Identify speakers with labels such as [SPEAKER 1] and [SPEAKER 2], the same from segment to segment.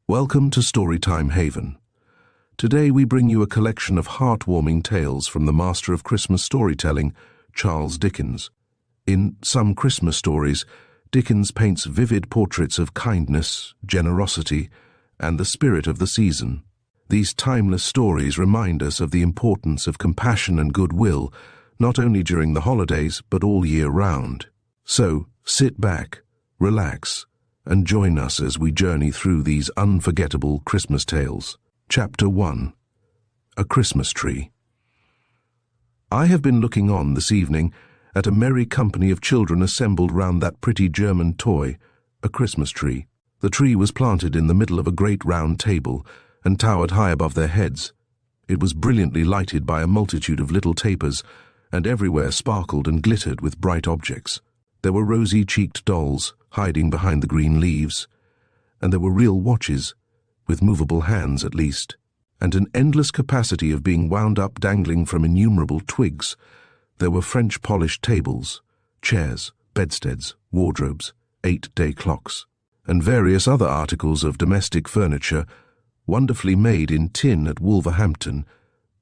[SPEAKER 1] Welcome to Storytime Haven. Today we bring you a collection of heartwarming tales from the master of Christmas storytelling, Charles Dickens. In some Christmas stories, Dickens paints vivid portraits of kindness, generosity, and the spirit of the season. These timeless stories remind us of the importance of compassion and goodwill, not only during the holidays, but all year round. So, sit back, relax, and join us as we journey through these unforgettable Christmas tales. Chapter 1. A Christmas Tree. I have been looking on this evening at a merry company of children assembled round that pretty German toy, a Christmas tree. The tree was planted in the middle of a great round table and towered high above their heads. It was brilliantly lighted by a multitude of little tapers, and everywhere sparkled and glittered with bright objects. There were rosy-cheeked dolls hiding behind the green leaves, and there were real watches, with movable hands at least, and an endless capacity of being wound up dangling from innumerable twigs. There were French polished tables, chairs, bedsteads, wardrobes, 8-day clocks, and various other articles of domestic furniture, wonderfully made in tin at Wolverhampton,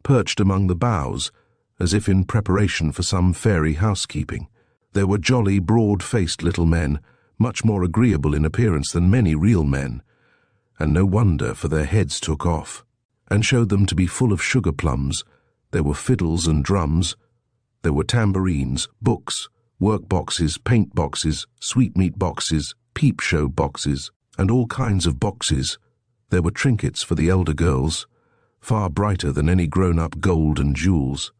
[SPEAKER 1] perched among the boughs, as if in preparation for some fairy housekeeping. There were jolly, broad-faced little men, much more agreeable in appearance than many real men, and no wonder, for their heads took off, and showed them to be full of sugar plums. There were fiddles and drums, there were tambourines, books, work boxes, paint boxes, sweetmeat boxes, peep show boxes, and all kinds of boxes. There were trinkets for the elder girls, far brighter than any grown-up gold and jewels.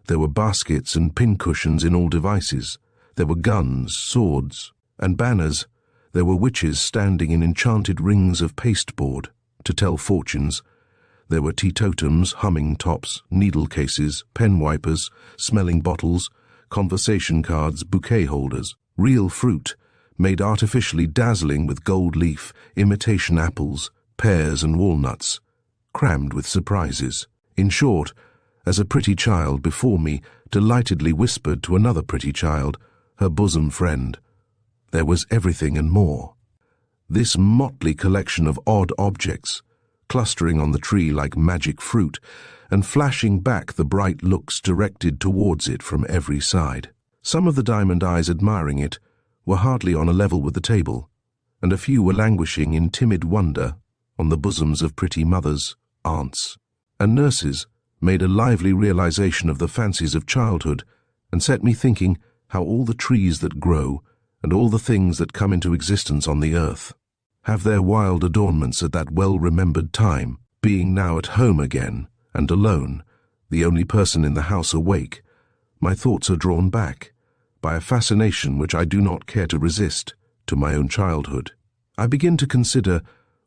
[SPEAKER 1] There were baskets and pincushions in all devices. There were guns, swords, and banners. There were witches standing in enchanted rings of pasteboard to tell fortunes. There were teetotums, humming tops, needle cases, pen wipers, smelling bottles, conversation cards, bouquet holders, real fruit, made artificially dazzling with gold leaf, imitation apples, pears and walnuts, crammed with surprises. In short, as a pretty child before me delightedly whispered to another pretty child, her bosom friend, there was everything and more. This motley collection of odd objects, clustering on the tree like magic fruit, and flashing back the bright looks directed towards it from every side. Some of the diamond eyes admiring it were hardly on a level with the table, and a few were languishing in timid wonder on the bosoms of pretty mothers, aunts, and nurses, made a lively realization of the fancies of childhood, and set me thinking how all the trees that grow, and all the things that come into existence on the earth, have their wild adornments at that well-remembered time. Being now at home again, and alone, the only person in the house awake, my thoughts are drawn back, by a fascination which I do not care to resist, to my own childhood. I begin to consider,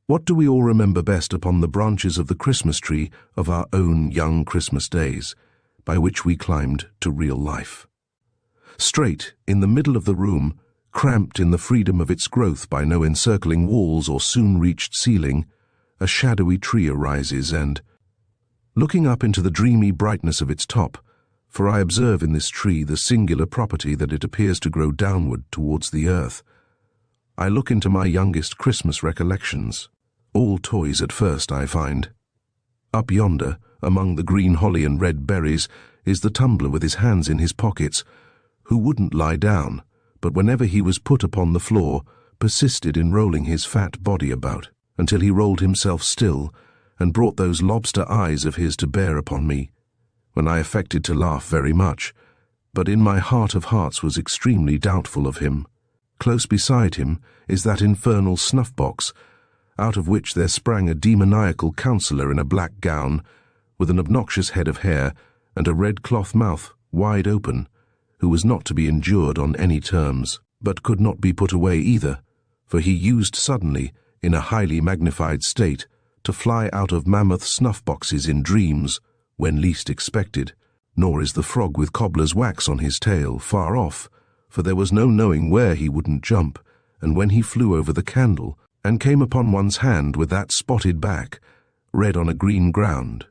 [SPEAKER 1] what do we all remember best upon the branches of the Christmas tree of our own young Christmas days, by which we climbed to real life? Straight, in the middle of the room, cramped in the freedom of its growth by no encircling walls or soon-reached ceiling, a shadowy tree arises and, looking up into the dreamy brightness of its top, for I observe in this tree the singular property that it appears to grow downward towards the earth, I look into my youngest Christmas recollections, all toys at first, I find. Up yonder, among the green holly and red berries, is the tumbler with his hands in his pockets, who wouldn't lie down, but whenever he was put upon the floor, persisted in rolling his fat body about, until he rolled himself still, and brought those lobster eyes of his to bear upon me, when I affected to laugh very much, but in my heart of hearts was extremely doubtful of him. Close beside him is that infernal snuff-box, out of which there sprang a demoniacal counsellor in a black gown, with an obnoxious head of hair, and a red cloth mouth wide open, who was not to be endured on any terms, but could not be put away either, for he used suddenly, in a highly magnified state, to fly out of mammoth snuff-boxes in dreams, when least expected. Nor is the frog with cobbler's wax on his tail far off, for there was no knowing where he wouldn't jump, and when he flew over the candle, and came upon one's hand with that spotted back, red on a green ground,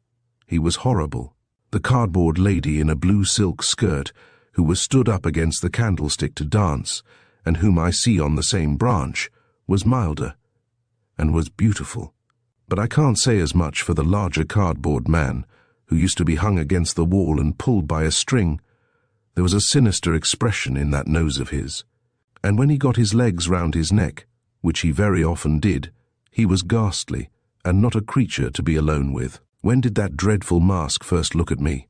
[SPEAKER 1] he was horrible. The cardboard lady in a blue silk skirt, who was stood up against the candlestick to dance, and whom I see on the same branch, was milder, and was beautiful, But I can't say as much for the larger cardboard man, who used to be hung against the wall and pulled by a string. There was a sinister expression in that nose of his. And when he got his legs round his neck, which he very often did, he was ghastly, and not a creature to be alone with. When did that dreadful mask first look at me?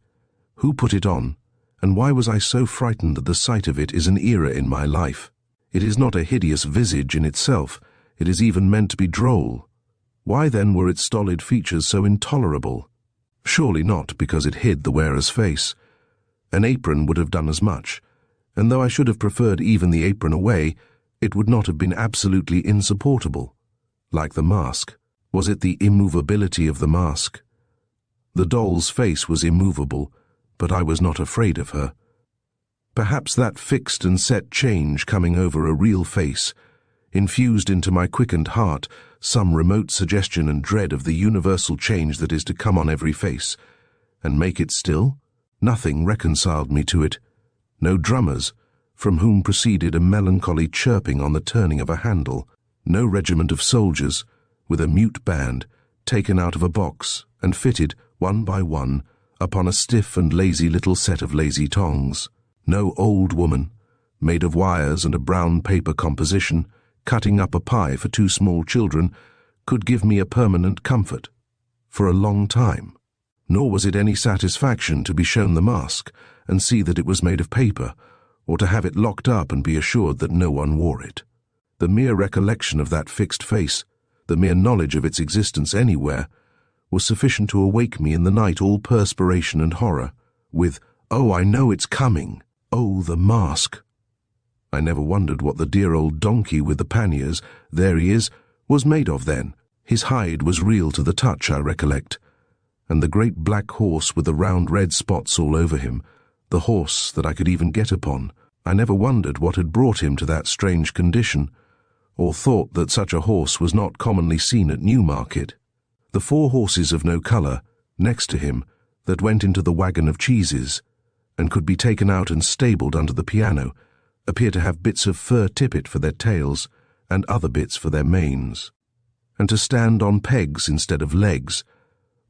[SPEAKER 1] Who put it on? And why was I so frightened that the sight of it is an era in my life? It is not a hideous visage in itself. It is even meant to be droll. Why then were its stolid features so intolerable? Surely not because it hid the wearer's face. An apron would have done as much, and though I should have preferred even the apron away, it would not have been absolutely insupportable. Like the mask. Was it the immovability of the mask? The doll's face was immovable, but I was not afraid of her. Perhaps that fixed and set change coming over a real face infused into my quickened heart some remote suggestion and dread of the universal change that is to come on every face, and make it still? Nothing reconciled me to it. No drummers, from whom proceeded a melancholy chirping on the turning of a handle. No regiment of soldiers, with a mute band, taken out of a box and fitted, one by one, upon a stiff and lazy little set of lazy tongs. No old woman, made of wires and a brown paper composition, cutting up a pie for 2 small children, could give me a permanent comfort, for a long time. Nor was it any satisfaction to be shown the mask and see that it was made of paper, or to have it locked up and be assured that no one wore it. The mere recollection of that fixed face, the mere knowledge of its existence anywhere, was sufficient to awake me in the night all perspiration and horror, with, "Oh, I know it's coming! Oh, the mask!" I never wondered what the dear old donkey with the panniers, there he is, was made of then. His hide was real to the touch, I recollect. And the great black horse with the round red spots all over him, the horse that I could even get upon, I never wondered what had brought him to that strange condition, or thought that such a horse was not commonly seen at Newmarket. The 4 horses of no colour, next to him, that went into the waggon of cheeses, and could be taken out and stabled under the piano, appear to have bits of fur tippet for their tails, and other bits for their manes, and to stand on pegs instead of legs,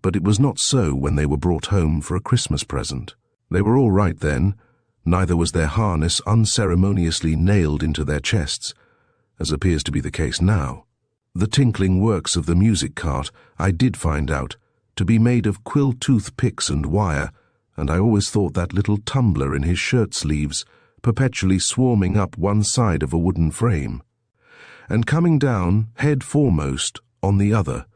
[SPEAKER 1] but it was not so when they were brought home for a Christmas present. They were all right then, neither was their harness unceremoniously nailed into their chests, as appears to be the case now. The tinkling works of the music cart I did find out to be made of quill tooth picks and wire, and I always thought that little tumbler in his shirt sleeves perpetually swarming up one side of a wooden frame, and coming down, head foremost, on the other,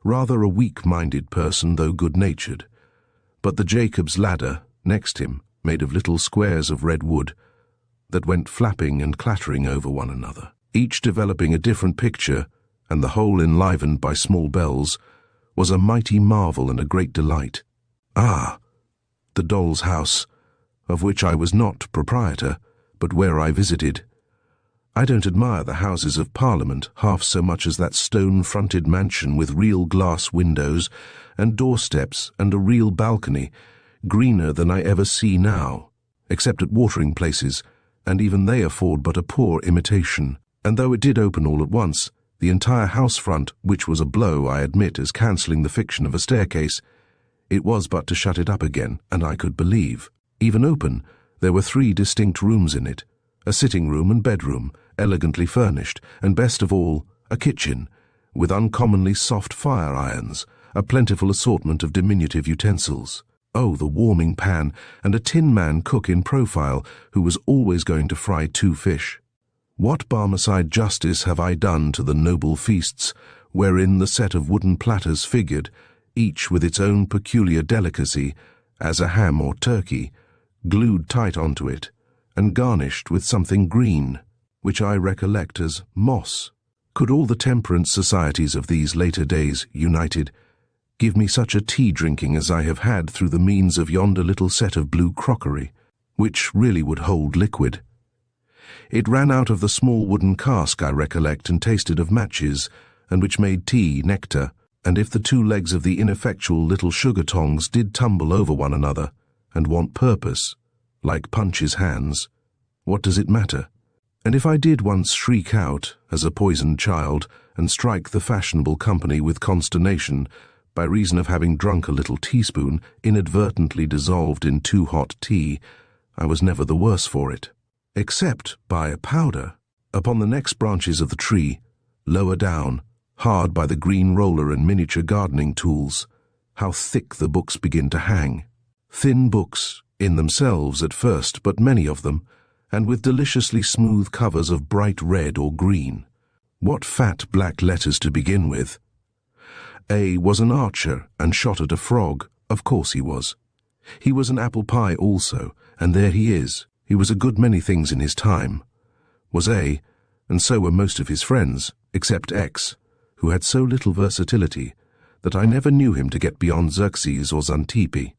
[SPEAKER 1] rather a weak-minded person though good-natured. But the Jacob's ladder, next him, made of little squares of red wood, that went flapping and clattering over one another, each developing a different picture, and the whole enlivened by small bells, was a mighty marvel and a great delight. Ah, the doll's house, of which I was not proprietor, but where I visited. I don't admire the Houses of Parliament half so much as that stone-fronted mansion with real glass windows and doorsteps and a real balcony, greener than I ever see now, except at watering places, and even they afford but a poor imitation. And though it did open all at once, the entire house front, which was a blow, I admit, as cancelling the fiction of a staircase, it was but to shut it up again, and I could believe. Even open, there were 3 distinct rooms in it, a sitting-room and bedroom, elegantly furnished, and best of all, a kitchen, with uncommonly soft fire-irons, a plentiful assortment of diminutive utensils. Oh, the warming pan, and a tin-man cook in profile, who was always going to fry 2 fish. What Barmecide justice have I done to the noble feasts, wherein the set of wooden platters figured, each with its own peculiar delicacy, as a ham or turkey, glued tight onto it, and garnished with something green, which I recollect as moss? Could all the temperance societies of these later days, united, give me such a tea-drinking as I have had through the means of yonder little set of blue crockery, which really would hold liquid? It ran out of the small wooden cask, I recollect, and tasted of matches, and which made tea, nectar, and if the 2 legs of the ineffectual little sugar tongs did tumble over one another, and want purpose, like Punch's hands, what does it matter? And if I did once shriek out, as a poisoned child, and strike the fashionable company with consternation, by reason of having drunk a little teaspoon inadvertently dissolved in too hot tea, I was never the worse for it. Except by a powder, upon the next branches of the tree, lower down, hard by the green roller and miniature gardening tools, how thick the books begin to hang. Thin books, in themselves at first, but many of them, and with deliciously smooth covers of bright red or green. What fat black letters to begin with. A was an archer and shot at a frog, of course he was. He was an apple pie also, and there he is. He was a good many things in his time. Was A, and so were most of his friends, except X, who had so little versatility that I never knew him to get beyond Xerxes or Xantippe.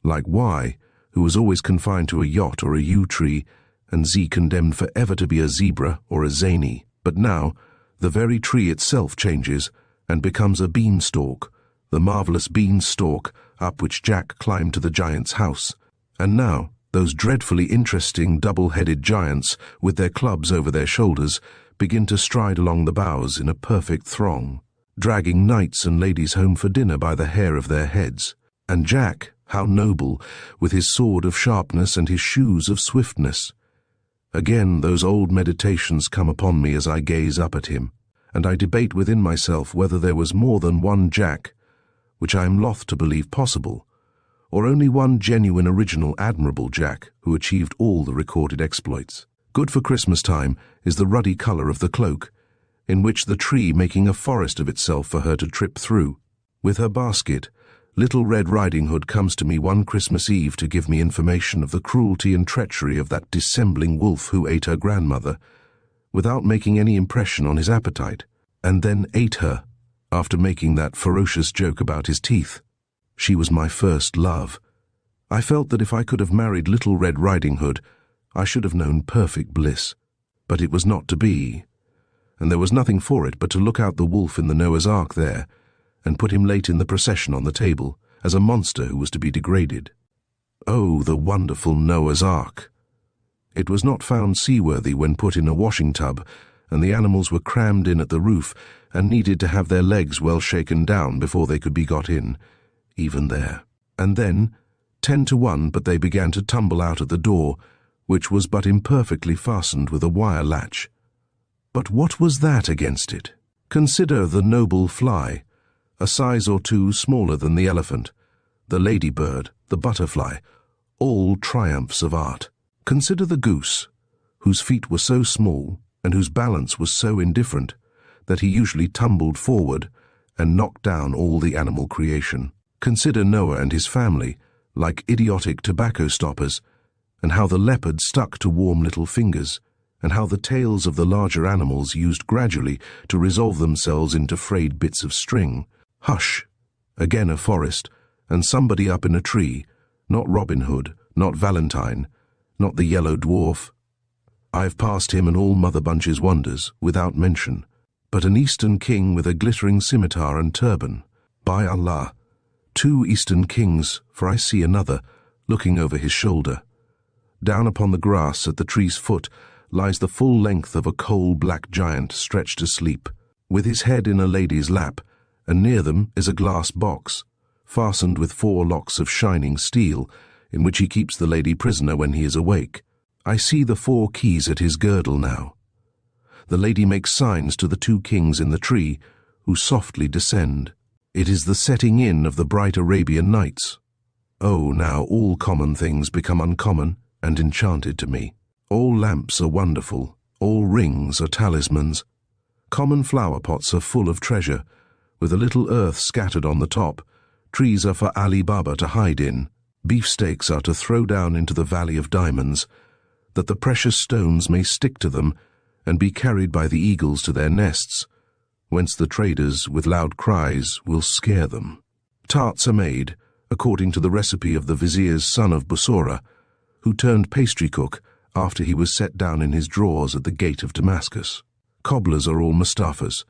[SPEAKER 1] Like Y, who was always confined to a yacht or a yew tree, and Z condemned forever to be a zebra or a zany. But now, the very tree itself changes and becomes a beanstalk, the marvelous beanstalk up which Jack climbed to the giant's house. And now, those dreadfully interesting double-headed giants, with their clubs over their shoulders, begin to stride along the boughs in a perfect throng, dragging knights and ladies home for dinner by the hair of their heads. And Jack, how noble, with his sword of sharpness and his shoes of swiftness. Again those old meditations come upon me as I gaze up at him, and I debate within myself whether there was more than one Jack, which I am loth to believe possible, or only one genuine original admirable Jack who achieved all the recorded exploits. Good for Christmas time is the ruddy colour of the cloak, in which the tree making a forest of itself for her to trip through. With her basket, Little Red Riding Hood comes to me one Christmas Eve to give me information of the cruelty and treachery of that dissembling wolf who ate her grandmother, without making any impression on his appetite, and then ate her, after making that ferocious joke about his teeth. She was my first love. I felt that if I could have married Little Red Riding Hood, I should have known perfect bliss. But it was not to be, and there was nothing for it but to look out the wolf in the Noah's Ark there, and put him late in the procession on the table, as a monster who was to be degraded. Oh, the wonderful Noah's Ark! It was not found seaworthy when put in a washing tub, and the animals were crammed in at the roof, and needed to have their legs well shaken down before they could be got in, even there. And then, 10 to 1, but they began to tumble out at the door, which was but imperfectly fastened with a wire latch. But what was that against it? Consider the noble fly, a size or two smaller than the elephant, the ladybird, the butterfly, all triumphs of art. Consider the goose, whose feet were so small and whose balance was so indifferent that he usually tumbled forward and knocked down all the animal creation. Consider Noah and his family, like idiotic tobacco stoppers, and how the leopard stuck to warm little fingers, and how the tails of the larger animals used gradually to resolve themselves into frayed bits of string. Hush! Again a forest, and somebody up in a tree, not Robin Hood, not Valentine, not the yellow dwarf. I've passed him and all Mother Bunch's wonders, without mention, but an Eastern king with a glittering scimitar and turban. By Allah, 2 Eastern kings, for I see another, looking over his shoulder. Down upon the grass at the tree's foot lies the full length of a coal-black giant stretched asleep, with his head in a lady's lap, and near them is a glass box, fastened with 4 locks of shining steel, in which he keeps the lady prisoner when he is awake. I see the 4 keys at his girdle now. The lady makes signs to the 2 kings in the tree, who softly descend. It is the setting in of the bright Arabian Nights. Oh, now all common things become uncommon and enchanted to me. All lamps are wonderful, all rings are talismans. Common flower pots are full of treasure, with a little earth scattered on the top. Trees are for Ali Baba to hide in. Beefsteaks are to throw down into the Valley of Diamonds, that the precious stones may stick to them and be carried by the eagles to their nests, whence the traders, with loud cries, will scare them. Tarts are made, according to the recipe of the vizier's son of Bussorah, who turned pastry cook after he was set down in his drawers at the gate of Damascus. Cobblers are all Mustafas,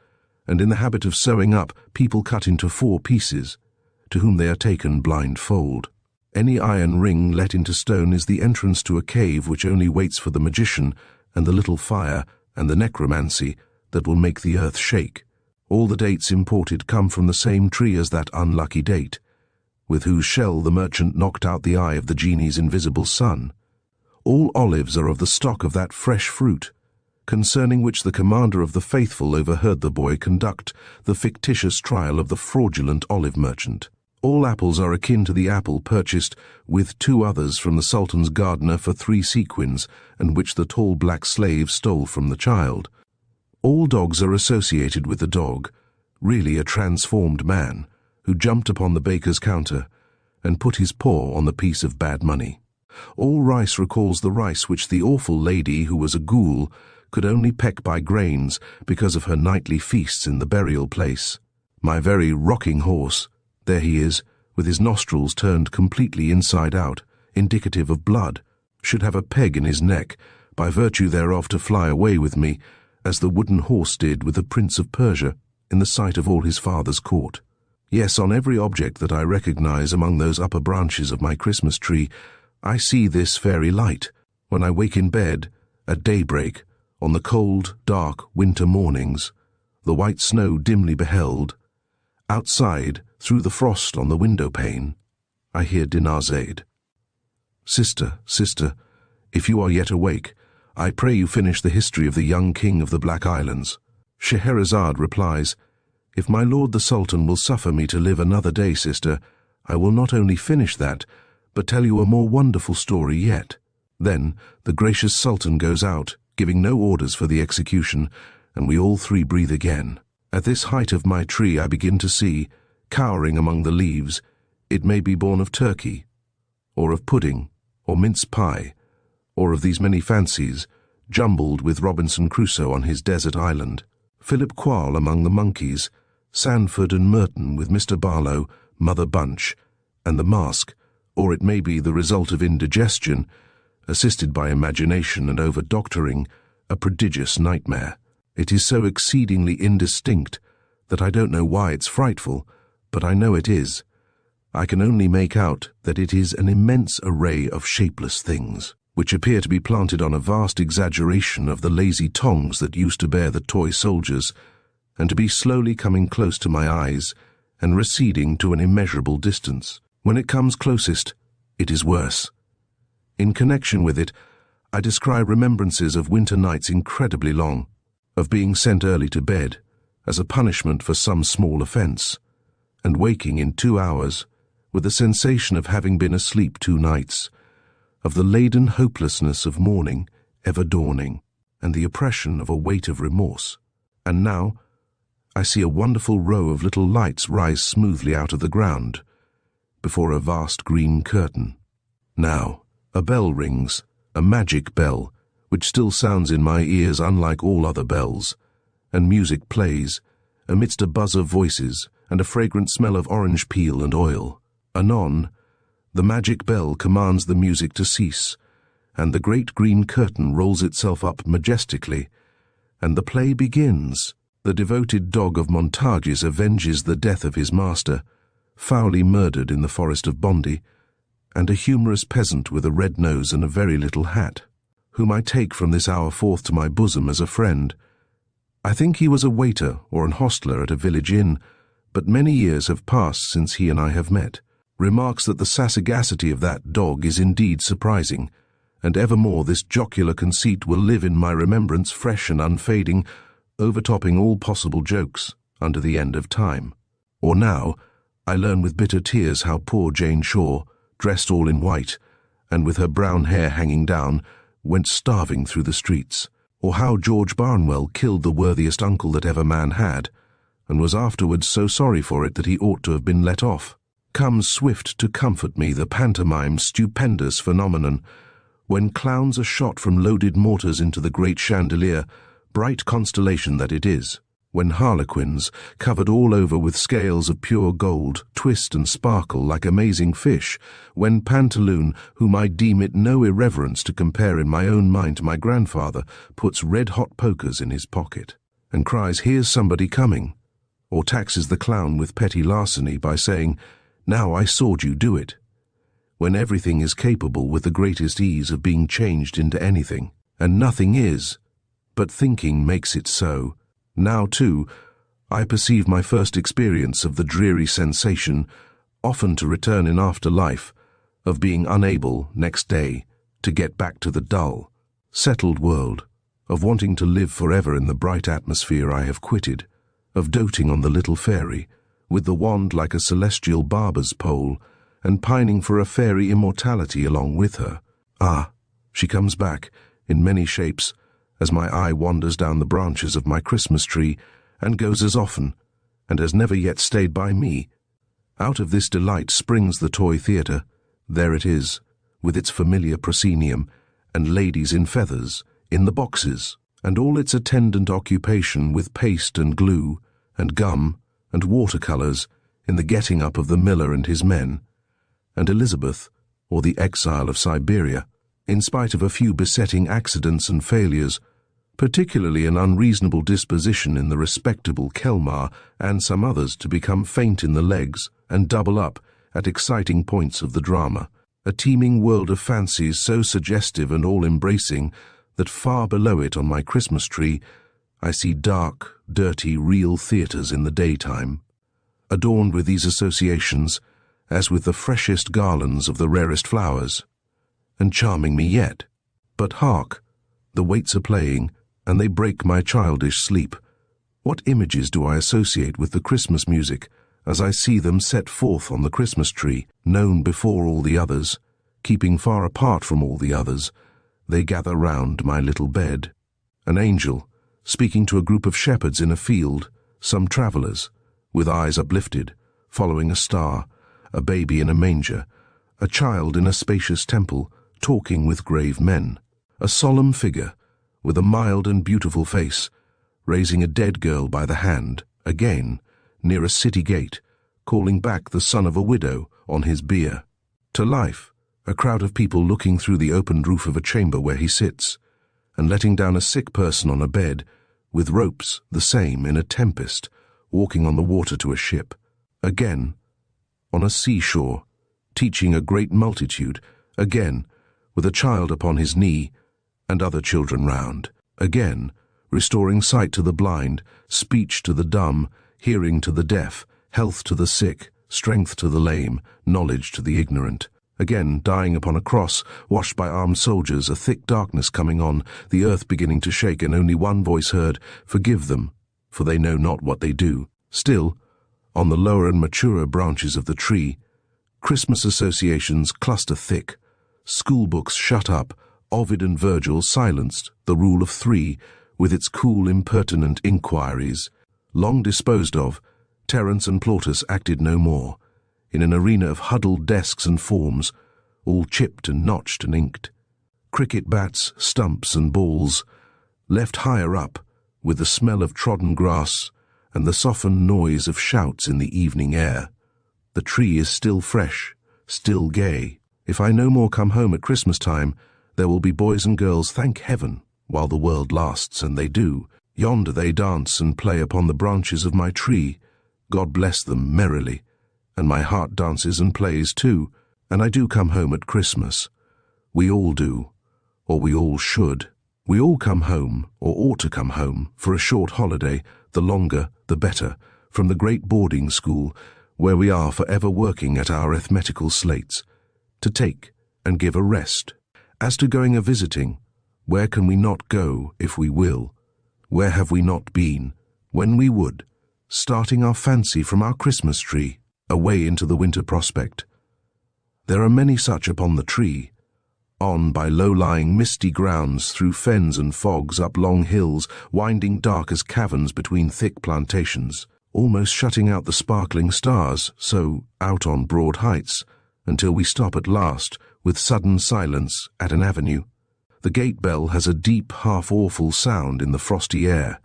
[SPEAKER 1] and in the habit of sewing up people cut into 4 pieces, to whom they are taken blindfold. Any iron ring let into stone is the entrance to a cave which only waits for the magician and the little fire, and the necromancy that will make the earth shake. All the dates imported come from the same tree as that unlucky date, with whose shell the merchant knocked out the eye of the genie's invisible son. All olives are of the stock of that fresh fruit, concerning which the commander of the faithful overheard the boy conduct the fictitious trial of the fraudulent olive merchant. All apples are akin to the apple purchased with 2 others from the Sultan's gardener for 3 sequins, and which the tall black slave stole from the child. All dogs are associated with the dog, really a transformed man, who jumped upon the baker's counter and put his paw on the piece of bad money. All rice recalls the rice which the awful lady, who was a ghoul, could only peck by grains because of her nightly feasts in the burial place. My very rocking horse, there he is, with his nostrils turned completely inside out, indicative of blood, should have a peg in his neck, by virtue thereof to fly away with me, as the wooden horse did with the Prince of Persia, in the sight of all his father's court. Yes, on every object that I recognize among those upper branches of my Christmas tree, I see this fairy light, when I wake in bed, at daybreak, on the cold, dark winter mornings, the white snow dimly beheld. Outside, through the frost on the window pane, I hear Dinarzade. Sister, sister, if you are yet awake, I pray you finish the history of the young king of the Black Islands. Scheherazade replies, If my lord the Sultan will suffer me to live another day, sister, I will not only finish that, but tell you a more wonderful story yet. Then the gracious Sultan goes out, giving no orders for the execution, and we all 3 breathe again. At this height of my tree I begin to see, cowering among the leaves, it may be born of turkey, or of pudding, or mince pie, or of these many fancies, jumbled with Robinson Crusoe on his desert island, Philip Quarle among the monkeys, Sandford and Merton with Mr. Barlow, Mother Bunch, and the mask, or it may be the result of indigestion, assisted by imagination and over-doctoring, a prodigious nightmare. It is so exceedingly indistinct that I don't know why it's frightful, but I know it is. I can only make out that it is an immense array of shapeless things, which appear to be planted on a vast exaggeration of the lazy tongs that used to bear the toy soldiers, and to be slowly coming close to my eyes and receding to an immeasurable distance. When it comes closest, it is worse. In connection with it, I descry remembrances of winter nights incredibly long, of being sent early to bed, as a punishment for some small offense, and waking in 2 hours, with the sensation of having been asleep 2 nights, of the laden hopelessness of morning ever dawning, and the oppression of a weight of remorse. And now, I see a wonderful row of little lights rise smoothly out of the ground, before a vast green curtain. Now, a bell rings, a magic bell, which still sounds in my ears unlike all other bells, and music plays, amidst a buzz of voices and a fragrant smell of orange peel and oil. Anon, the magic bell commands the music to cease, and the great green curtain rolls itself up majestically, and the play begins. The devoted dog of Montagues avenges the death of his master, foully murdered in the forest of Bondy, and a humorous peasant with a red nose and a very little hat, whom I take from this hour forth to my bosom as a friend. I think he was a waiter or an hostler at a village inn, but many years have passed since he and I have met, remarks that the sagacity of that dog is indeed surprising, and evermore this jocular conceit will live in my remembrance fresh and unfading, overtopping all possible jokes under the end of time. Or now, I learn with bitter tears how poor Jane Shore, dressed all in white, and with her brown hair hanging down, went starving through the streets, or how George Barnwell killed the worthiest uncle that ever man had, and was afterwards so sorry for it that he ought to have been let off. Comes swift to comfort me the pantomime's stupendous phenomenon, when clowns are shot from loaded mortars into the great chandelier, bright constellation that it is, when harlequins, covered all over with scales of pure gold, twist and sparkle like amazing fish, when Pantaloon, whom I deem it no irreverence to compare in my own mind to my grandfather, puts red-hot pokers in his pocket, and cries, "Here's somebody coming," or taxes the clown with petty larceny by saying, "Now I sawed you do it," when everything is capable with the greatest ease of being changed into anything, and nothing is, but thinking makes it so. Now, too, I perceive my first experience of the dreary sensation, often to return in after life, of being unable, next day, to get back to the dull, settled world, of wanting to live forever in the bright atmosphere I have quitted, of doting on the little fairy, with the wand like a celestial barber's pole, and pining for a fairy immortality along with her. Ah, she comes back, in many shapes, as my eye wanders down the branches of my Christmas tree, and goes as often, and has never yet stayed by me. Out of this delight springs the toy theatre. There it is, with its familiar proscenium, and ladies in feathers, in the boxes, and all its attendant occupation with paste and glue, and gum, and watercolours, in the getting up of the miller and his men, and Elizabeth, or the exile of Siberia, in spite of a few besetting accidents and failures, particularly an unreasonable disposition in the respectable Kelmar and some others to become faint in the legs and double up at exciting points of the drama, a teeming world of fancies so suggestive and all-embracing that far below it on my Christmas tree I see dark, dirty, real theatres in the daytime, adorned with these associations as with the freshest garlands of the rarest flowers, and charming me yet. But hark, the waits are playing, and they break my childish sleep. What images do I associate with the Christmas music as I see them set forth on the Christmas tree, known before all the others, keeping far apart from all the others, they gather round my little bed. An angel, speaking to a group of shepherds in a field, some travellers, with eyes uplifted, following a star, a baby in a manger, a child in a spacious temple, talking with grave men, a solemn figure, with a mild and beautiful face, raising a dead girl by the hand, again, near a city gate, calling back the son of a widow on his bier. To life, a crowd of people looking through the opened roof of a chamber where he sits, and letting down a sick person on a bed, with ropes the same in a tempest, walking on the water to a ship. Again, on a seashore, teaching a great multitude, again, with a child upon his knee, and other children round, again, restoring sight to the blind, speech to the dumb, hearing to the deaf, health to the sick, strength to the lame, knowledge to the ignorant, again dying upon a cross, washed by armed soldiers, a thick darkness coming on, the earth beginning to shake, and only one voice heard, "Forgive them, for they know not what they do." Still, on the lower and maturer branches of the tree, Christmas associations cluster thick, schoolbooks shut up, Ovid and Virgil silenced, the rule of three, with its cool, impertinent inquiries. Long disposed of, Terence and Plautus acted no more, in an arena of huddled desks and forms, all chipped and notched and inked. Cricket bats, stumps and balls, left higher up, with the smell of trodden grass and the softened noise of shouts in the evening air. The tree is still fresh, still gay. If I no more come home at Christmas time, there will be boys and girls, thank heaven, while the world lasts, and they do. Yonder they dance and play upon the branches of my tree. God bless them merrily. And my heart dances and plays too, and I do come home at Christmas. We all do, or we all should. We all come home, or ought to come home, for a short holiday, the longer, the better, from the great boarding school, where we are forever working at our arithmetical slates, to take and give a rest. As to going a-visiting, where can we not go if we will? Where have we not been, when we would, starting our fancy from our Christmas tree, away into the winter prospect? There are many such upon the tree, on by low-lying misty grounds, through fens and fogs, up long hills, winding dark as caverns between thick plantations, almost shutting out the sparkling stars, so out on broad heights, until we stop at last, with sudden silence, at an avenue. The gate bell has a deep, half-awful sound in the frosty air.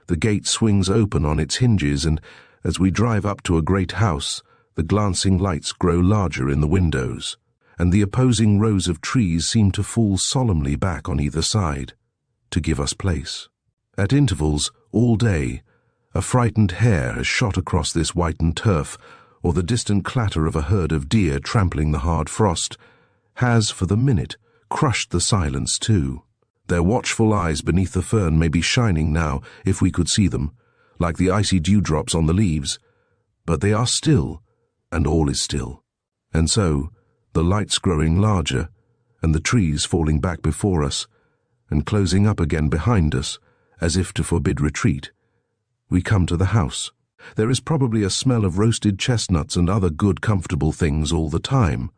[SPEAKER 1] The gate swings open on its hinges, and as we drive up to a great house, the glancing lights grow larger in the windows, and the opposing rows of trees seem to fall solemnly back on either side, to give us place. At intervals, all day, a frightened hare has shot across this whitened turf, or the distant clatter of a herd of deer trampling the hard frost has, for the minute, crushed the silence too. Their watchful eyes beneath the fern may be shining now, if we could see them, like the icy dewdrops on the leaves, but they are still, and all is still. And so, the lights growing larger, and the trees falling back before us, and closing up again behind us, as if to forbid retreat, we come to the house. There is probably a smell of roasted chestnuts and other good comfortable things all the time,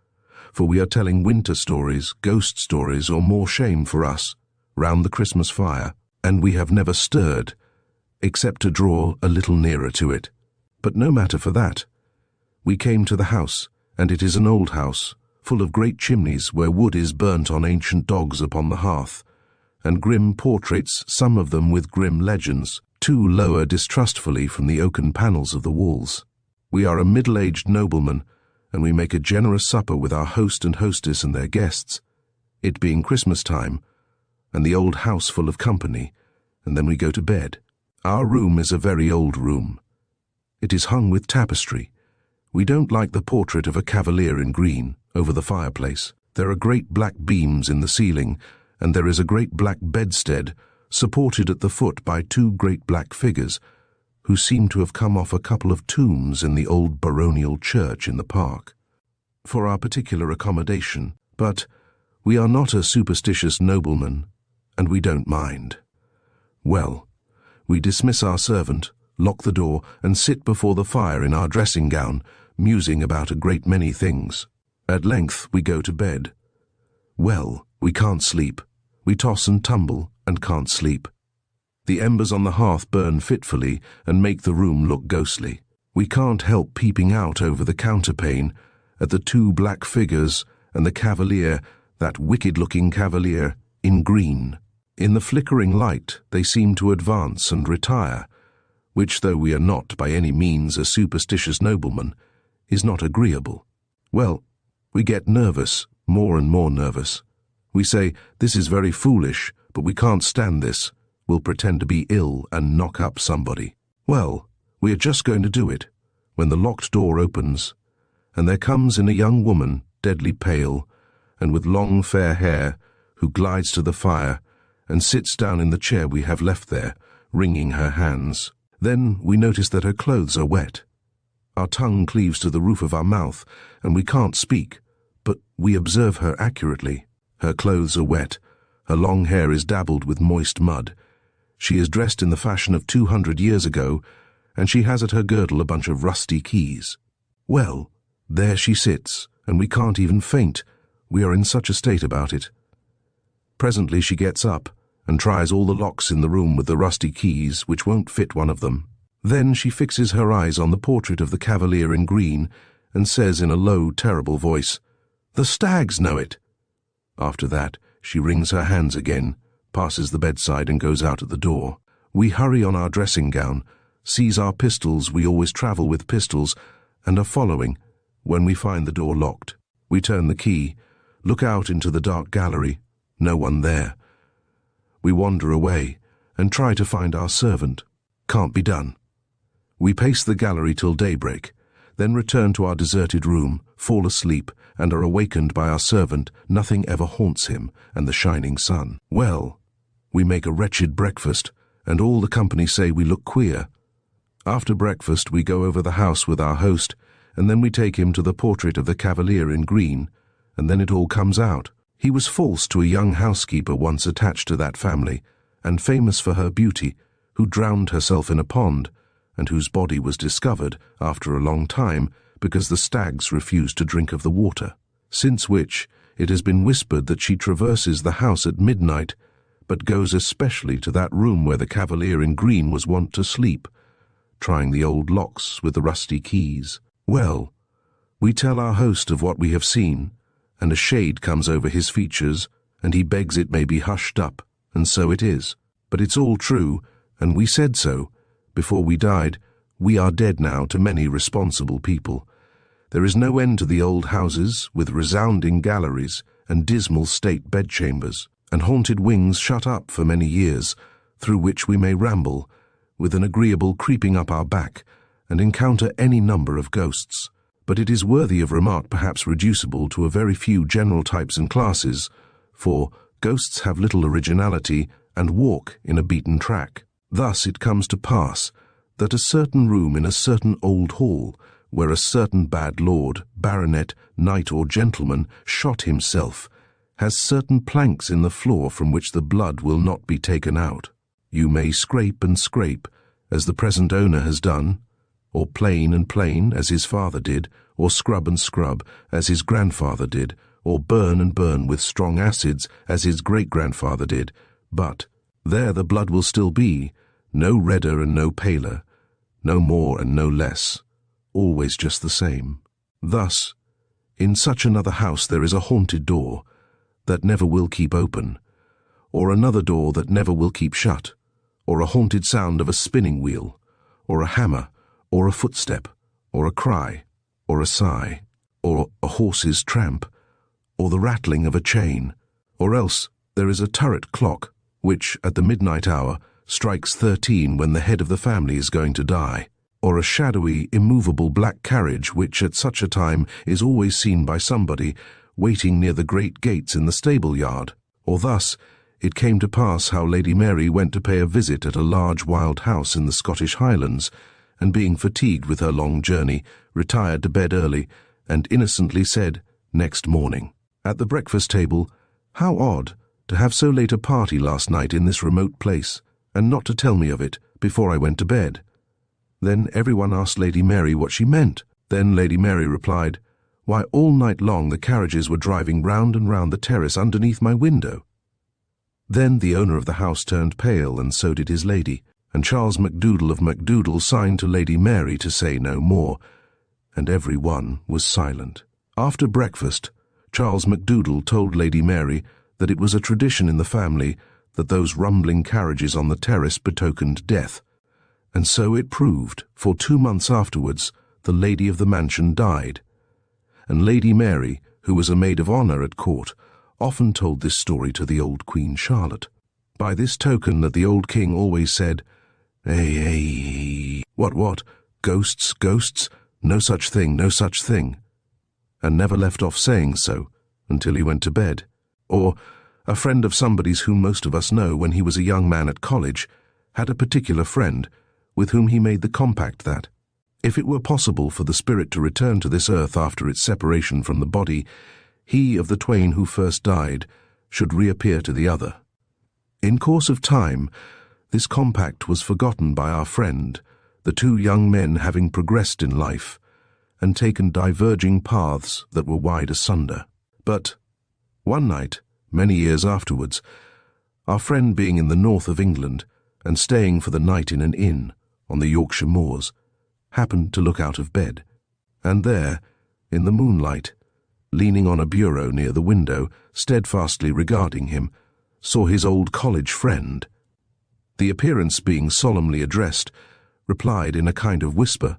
[SPEAKER 1] for we are telling winter stories, ghost stories, or more shame for us, round the Christmas fire, and we have never stirred, except to draw a little nearer to it. But no matter for that. We came to the house, and it is an old house, full of great chimneys where wood is burnt on ancient dogs upon the hearth, and grim portraits, some of them with grim legends, two lower distrustfully from the oaken panels of the walls. We are a middle-aged nobleman, and we make a generous supper with our host and hostess and their guests, it being Christmas time, and the old house full of company, and then we go to bed. Our room is a very old room. It is hung with tapestry. We don't like the portrait of a cavalier in green over the fireplace. There are great black beams in the ceiling, and there is a great black bedstead supported at the foot by two great black figures, who seem to have come off a couple of tombs in the old baronial church in the park, for our particular accommodation. But we are not a superstitious nobleman, and we don't mind. Well, we dismiss our servant, lock the door, and sit before the fire in our dressing gown, musing about a great many things. At length we go to bed. Well, we can't sleep. We toss and tumble, and can't sleep. The embers on the hearth burn fitfully and make the room look ghostly. We can't help peeping out over the counterpane at the two black figures and the cavalier, that wicked-looking cavalier, in green. In the flickering light they seem to advance and retire, which, though we are not by any means a superstitious nobleman, is not agreeable. Well, we get nervous, more and more nervous. We say, this is very foolish, but we can't stand this. We'll pretend to be ill and knock up somebody. Well, we are just going to do it, when the locked door opens, and there comes in a young woman, deadly pale, and with long fair hair, who glides to the fire, and sits down in the chair we have left there, wringing her hands. Then we notice that her clothes are wet. Our tongue cleaves to the roof of our mouth, and we can't speak, but we observe her accurately. Her clothes are wet, her long hair is dabbled with moist mud. She is dressed in the fashion of 200 years ago, and she has at her girdle a bunch of rusty keys. Well, there she sits, and we can't even faint. We are in such a state about it. Presently she gets up, and tries all the locks in the room with the rusty keys, which won't fit one of them. Then she fixes her eyes on the portrait of the cavalier in green, and says in a low, terrible voice, "The stags know it." After that, she wrings her hands again, passes the bedside and goes out at the door. We hurry on our dressing gown, seize our pistols, we always travel with pistols, and are following, when we find the door locked. We turn the key, look out into the dark gallery, no one there. We wander away, and try to find our servant. Can't be done. We pace the gallery till daybreak, then return to our deserted room, fall asleep, and are awakened by our servant. Nothing ever haunts him, and the shining sun. Well, we make a wretched breakfast, and all the company say we look queer. After breakfast we go over the house with our host, and then we take him to the portrait of the cavalier in green, and then it all comes out. He was false to a young housekeeper once attached to that family, and famous for her beauty, who drowned herself in a pond, and whose body was discovered after a long time because the stags refused to drink of the water, since which it has been whispered that she traverses the house at midnight, but goes especially to that room where the cavalier in green was wont to sleep, trying the old locks with the rusty keys. Well, we tell our host of what we have seen, and a shade comes over his features, and he begs it may be hushed up, and so it is. But it's all true, and we said so. Before we died, we are dead now to many responsible people. There is no end to the old houses, with resounding galleries, and dismal state bedchambers, and haunted wings shut up for many years, through which we may ramble, with an agreeable creeping up our back, and encounter any number of ghosts. But it is worthy of remark, perhaps reducible to a very few general types and classes, for Ghosts have little originality and walk in a beaten track. Thus it comes to pass that a certain room in a certain old hall, where a certain bad lord, baronet, knight or gentleman shot himself, has certain planks in the floor from which the blood will not be taken out. You may scrape and scrape, as the present owner has done, or plane and plane, as his father did, or scrub and scrub, as his grandfather did, or burn and burn with strong acids, as his great-grandfather did, but there the blood will still be, no redder and no paler, no more and no less, always just the same. Thus, in such another house there is a haunted door that never will keep open, or another door that never will keep shut, or a haunted sound of a spinning wheel, or a hammer, or a footstep, or a cry, or a sigh, or a horse's tramp, or the rattling of a chain, or else there is a turret clock, which, at the midnight hour, strikes 13 when the head of the family is going to die, or a shadowy, immovable black carriage which at such a time is always seen by somebody waiting near the great gates in the stable-yard. Or thus it came to pass how Lady Mary went to pay a visit at a large wild house in the Scottish Highlands, and being fatigued with her long journey, retired to bed early, and innocently said, next morning, at the breakfast table, "How odd to have so late a party last night in this remote place, and not to tell me of it before I went to bed." Then everyone asked Lady Mary what she meant. Then Lady Mary replied, "Why, all night long the carriages were driving round and round the terrace underneath my window." Then the owner of the house turned pale, and so did his lady, and Charles Macdoodle of Macdoodle signed to Lady Mary to say no more, and every one was silent. After breakfast, Charles Macdoodle told Lady Mary that it was a tradition in the family that those rumbling carriages on the terrace betokened death, and so it proved, for 2 months afterwards the lady of the mansion died, and Lady Mary, who was a maid of honour at court, often told this story to the old Queen Charlotte. By this token that the old king always said, What, ghosts, ghosts, no such thing, no such thing," and never left off saying so until he went to bed. Or a friend of somebody's whom most of us know, when he was a young man at college, had a particular friend with whom he made the compact that, if it were possible for the spirit to return to this earth after its separation from the body, he of the twain who first died should reappear to the other. In course of time, this compact was forgotten by our friend, the 2 young men having progressed in life, and taken diverging paths that were wide asunder. But one night, many years afterwards, our friend being in the north of England, and staying for the night in an inn on the Yorkshire moors, happened to look out of bed, and there, in the moonlight, leaning on a bureau near the window, steadfastly regarding him, saw his old college friend. The appearance being solemnly addressed, replied in a kind of whisper,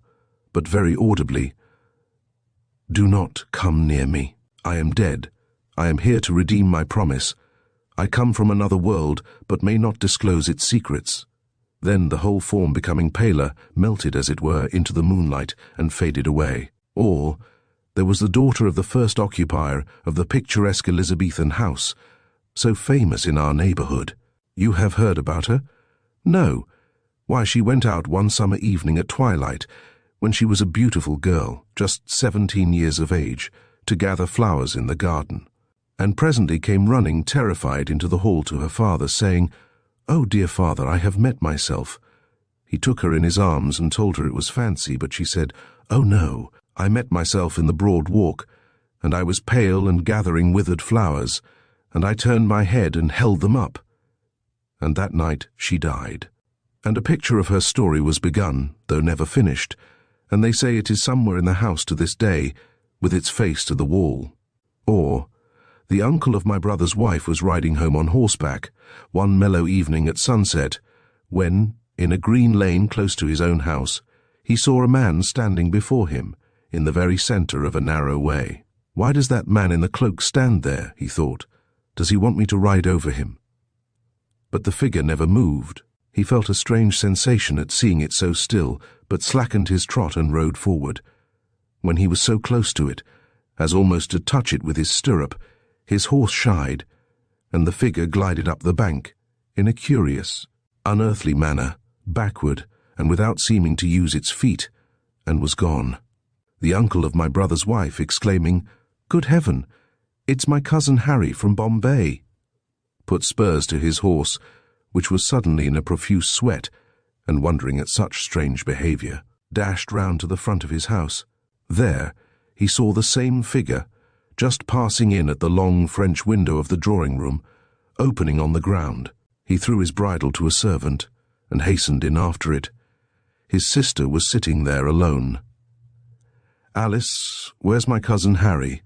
[SPEAKER 1] but very audibly, "Do not come near me. I am dead. I am here to redeem my promise. I come from another world, but may not disclose its secrets." Then the whole form, becoming paler, melted, as it were, into the moonlight and faded away. Or there was the daughter of the first occupier of the picturesque Elizabethan house, so famous in our neighbourhood. You have heard about her? No. Why, she went out one summer evening at twilight, when she was a beautiful girl, just 17 years of age, to gather flowers in the garden, and presently came running terrified into the hall to her father, saying, "Oh, dear father, I have met myself." He took her in his arms and told her it was fancy, but she said, "Oh, no, I met myself in the broad walk, and I was pale and gathering withered flowers, and I turned my head and held them up." And that night she died. And a picture of her story was begun, though never finished, and they say it is somewhere in the house to this day, with its face to the wall. Or, the uncle of my brother's wife was riding home on horseback, one mellow evening at sunset, when, in a green lane close to his own house, he saw a man standing before him, in the very centre of a narrow way. "Why does that man in the cloak stand there?" he thought. "Does he want me to ride over him?" But the figure never moved. He felt a strange sensation at seeing it so still, but slackened his trot and rode forward. When he was so close to it, as almost to touch it with his stirrup, his horse shied, and the figure glided up the bank, in a curious, unearthly manner, backward and without seeming to use its feet, and was gone. The uncle of my brother's wife exclaiming, "Good heaven, it's my cousin Harry from Bombay," put spurs to his horse, which was suddenly in a profuse sweat, and wondering at such strange behaviour, dashed round to the front of his house. There he saw the same figure, just passing in at the long French window of the drawing-room, opening on the ground. He threw his bridle to a servant, and hastened in after it. His sister was sitting there alone. "Alice, where's my cousin Harry?"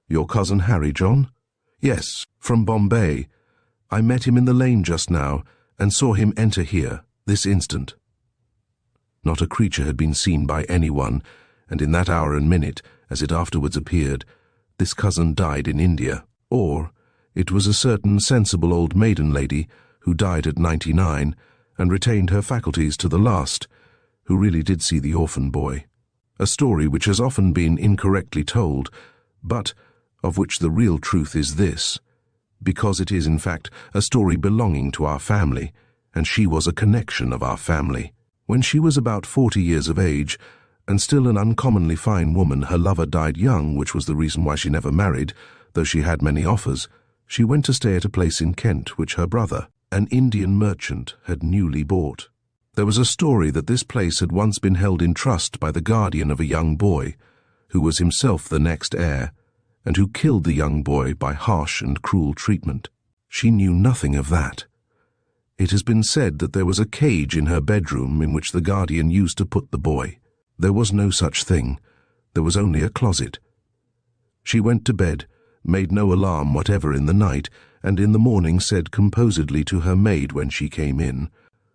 [SPEAKER 1] "Your cousin Harry, John?" "Yes, from Bombay. I met him in the lane just now, and saw him enter here, this instant." Not a creature had been seen by anyone, and in that hour and minute, as it afterwards appeared, this cousin died in India. Or it was a certain sensible old maiden lady who died at 99 and retained her faculties to the last, who really did see the orphan boy. A story which has often been incorrectly told, but of which the real truth is this, because it is in fact a story belonging to our family, and she was a connection of our family. When she was about 40 years of age, and still an uncommonly fine woman, her lover died young, which was the reason why she never married, though she had many offers. She went to stay at a place in Kent which her brother, an Indian merchant, had newly bought. There was a story that this place had once been held in trust by the guardian of a young boy, who was himself the next heir, and who killed the young boy by harsh and cruel treatment. She knew nothing of that. It has been said that there was a cage in her bedroom in which the guardian used to put the boy. There was no such thing. There was only a closet. She went to bed, made no alarm whatever in the night, and in the morning said composedly to her maid when she came in,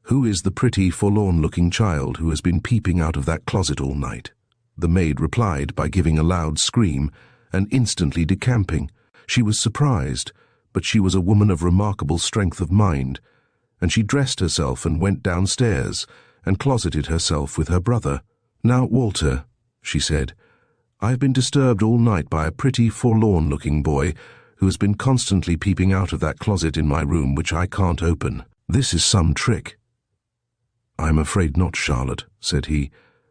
[SPEAKER 1] "Who is the pretty, forlorn-looking child who has been peeping out of that closet all night?" The maid replied by giving a loud scream, and instantly decamping. She was surprised, but she was a woman of remarkable strength of mind, and she dressed herself and went downstairs, and closeted herself with her brother. "Now, Walter," she said, "I have been disturbed all night by a pretty, forlorn-looking boy who has been constantly peeping out of that closet in my room which I can't open. This is some trick." "I am afraid not, Charlotte," said he,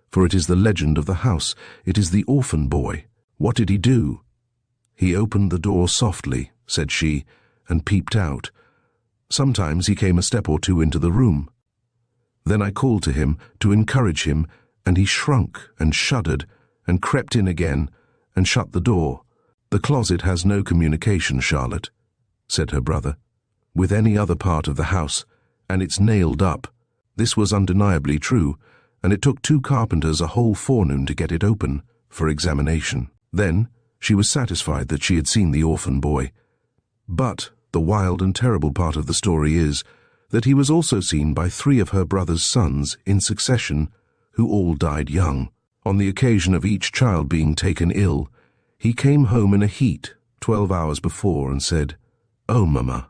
[SPEAKER 1] "for it is the legend of the house. It is the orphan boy. What did he do?" "He opened the door softly," said she, "and peeped out. Sometimes he came a step or two into the room. Then I called to him to encourage him, and he shrunk and shuddered and crept in again and shut the door. The closet has no communication, Charlotte," said her brother, "with any other part of the house, and it's nailed up." This was undeniably true, and it took 2 carpenters a whole forenoon to get it open for examination. Then she was satisfied that she had seen the orphan boy. But the wild and terrible part of the story is that he was also seen by 3 of her brother's sons in succession, who all died young. On the occasion of each child being taken ill, he came home in a heat 12 hours before and said, "Oh, Mamma."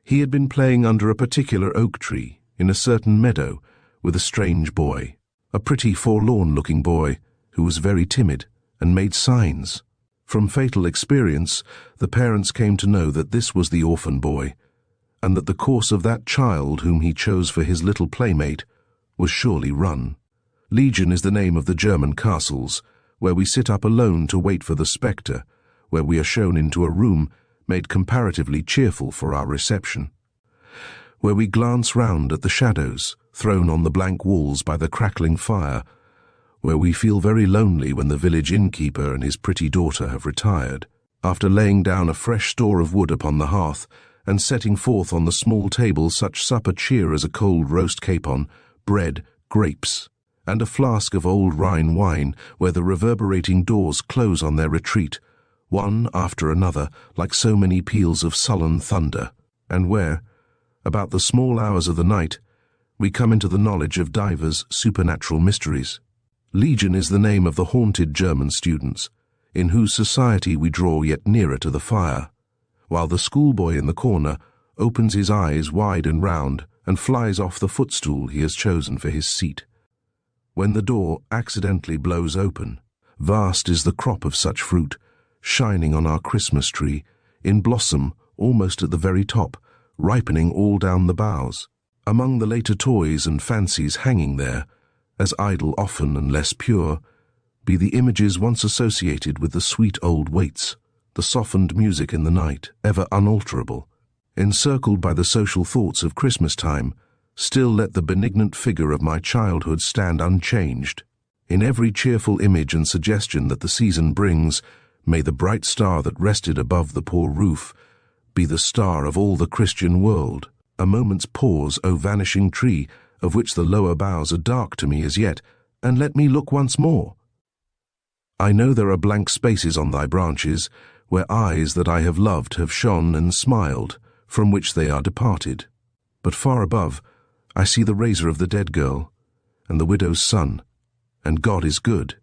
[SPEAKER 1] He had been playing under a particular oak tree in a certain meadow with a strange boy, a pretty forlorn-looking boy who was very timid and made signs. From fatal experience, the parents came to know that this was the orphan boy, and that the course of that child whom he chose for his little playmate was surely run. Legion is the name of the German castles, where we sit up alone to wait for the spectre, where we are shown into a room made comparatively cheerful for our reception, where we glance round at the shadows thrown on the blank walls by the crackling fire, where we feel very lonely when the village innkeeper and his pretty daughter have retired, after laying down a fresh store of wood upon the hearth and setting forth on the small table such supper cheer as a cold roast capon, bread, grapes, and a flask of old Rhine wine, where the reverberating doors close on their retreat, one after another, like so many peals of sullen thunder, and where, about the small hours of the night, we come into the knowledge of divers supernatural mysteries. Legion is the name of the haunted German students, in whose society we draw yet nearer to the fire, while the schoolboy in the corner opens his eyes wide and round and flies off the footstool he has chosen for his seat. When the door accidentally blows open, vast is the crop of such fruit, shining on our Christmas tree, in blossom almost at the very top, ripening all down the boughs. Among the later toys and fancies hanging there, as idle often and less pure, be the images once associated with the sweet old waits, the softened music in the night, ever unalterable. Encircled by the social thoughts of Christmas time, still let the benignant figure of my childhood stand unchanged. In every cheerful image and suggestion that the season brings, may the bright star that rested above the poor roof be the star of all the Christian world. A moment's pause, O vanishing tree, of which the lower boughs are dark to me as yet, and let me look once more. I know there are blank spaces on thy branches, where eyes that I have loved have shone and smiled, from which they are departed. But far above, I see the razor of the dead girl, and the widow's son, and God is good.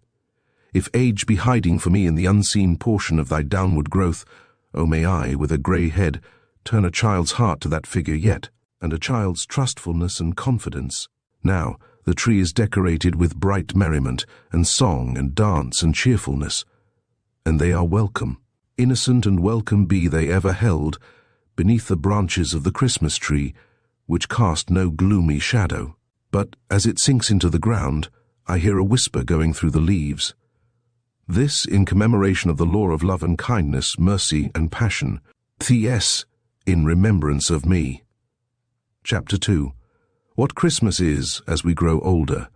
[SPEAKER 1] If age be hiding for me in the unseen portion of thy downward growth, O may I, with a grey head, turn a child's heart to that figure yet, and a child's trustfulness and confidence. Now the tree is decorated with bright merriment, and song, and dance, and cheerfulness, and they are welcome. Innocent and welcome be they ever held, beneath the branches of the Christmas tree, which cast no gloomy shadow. But as it sinks into the ground, I hear a whisper going through the leaves. This in commemoration of the law of love and kindness, mercy and passion. Th.s. in remembrance of me. Chapter 2. What Christmas is as we grow older.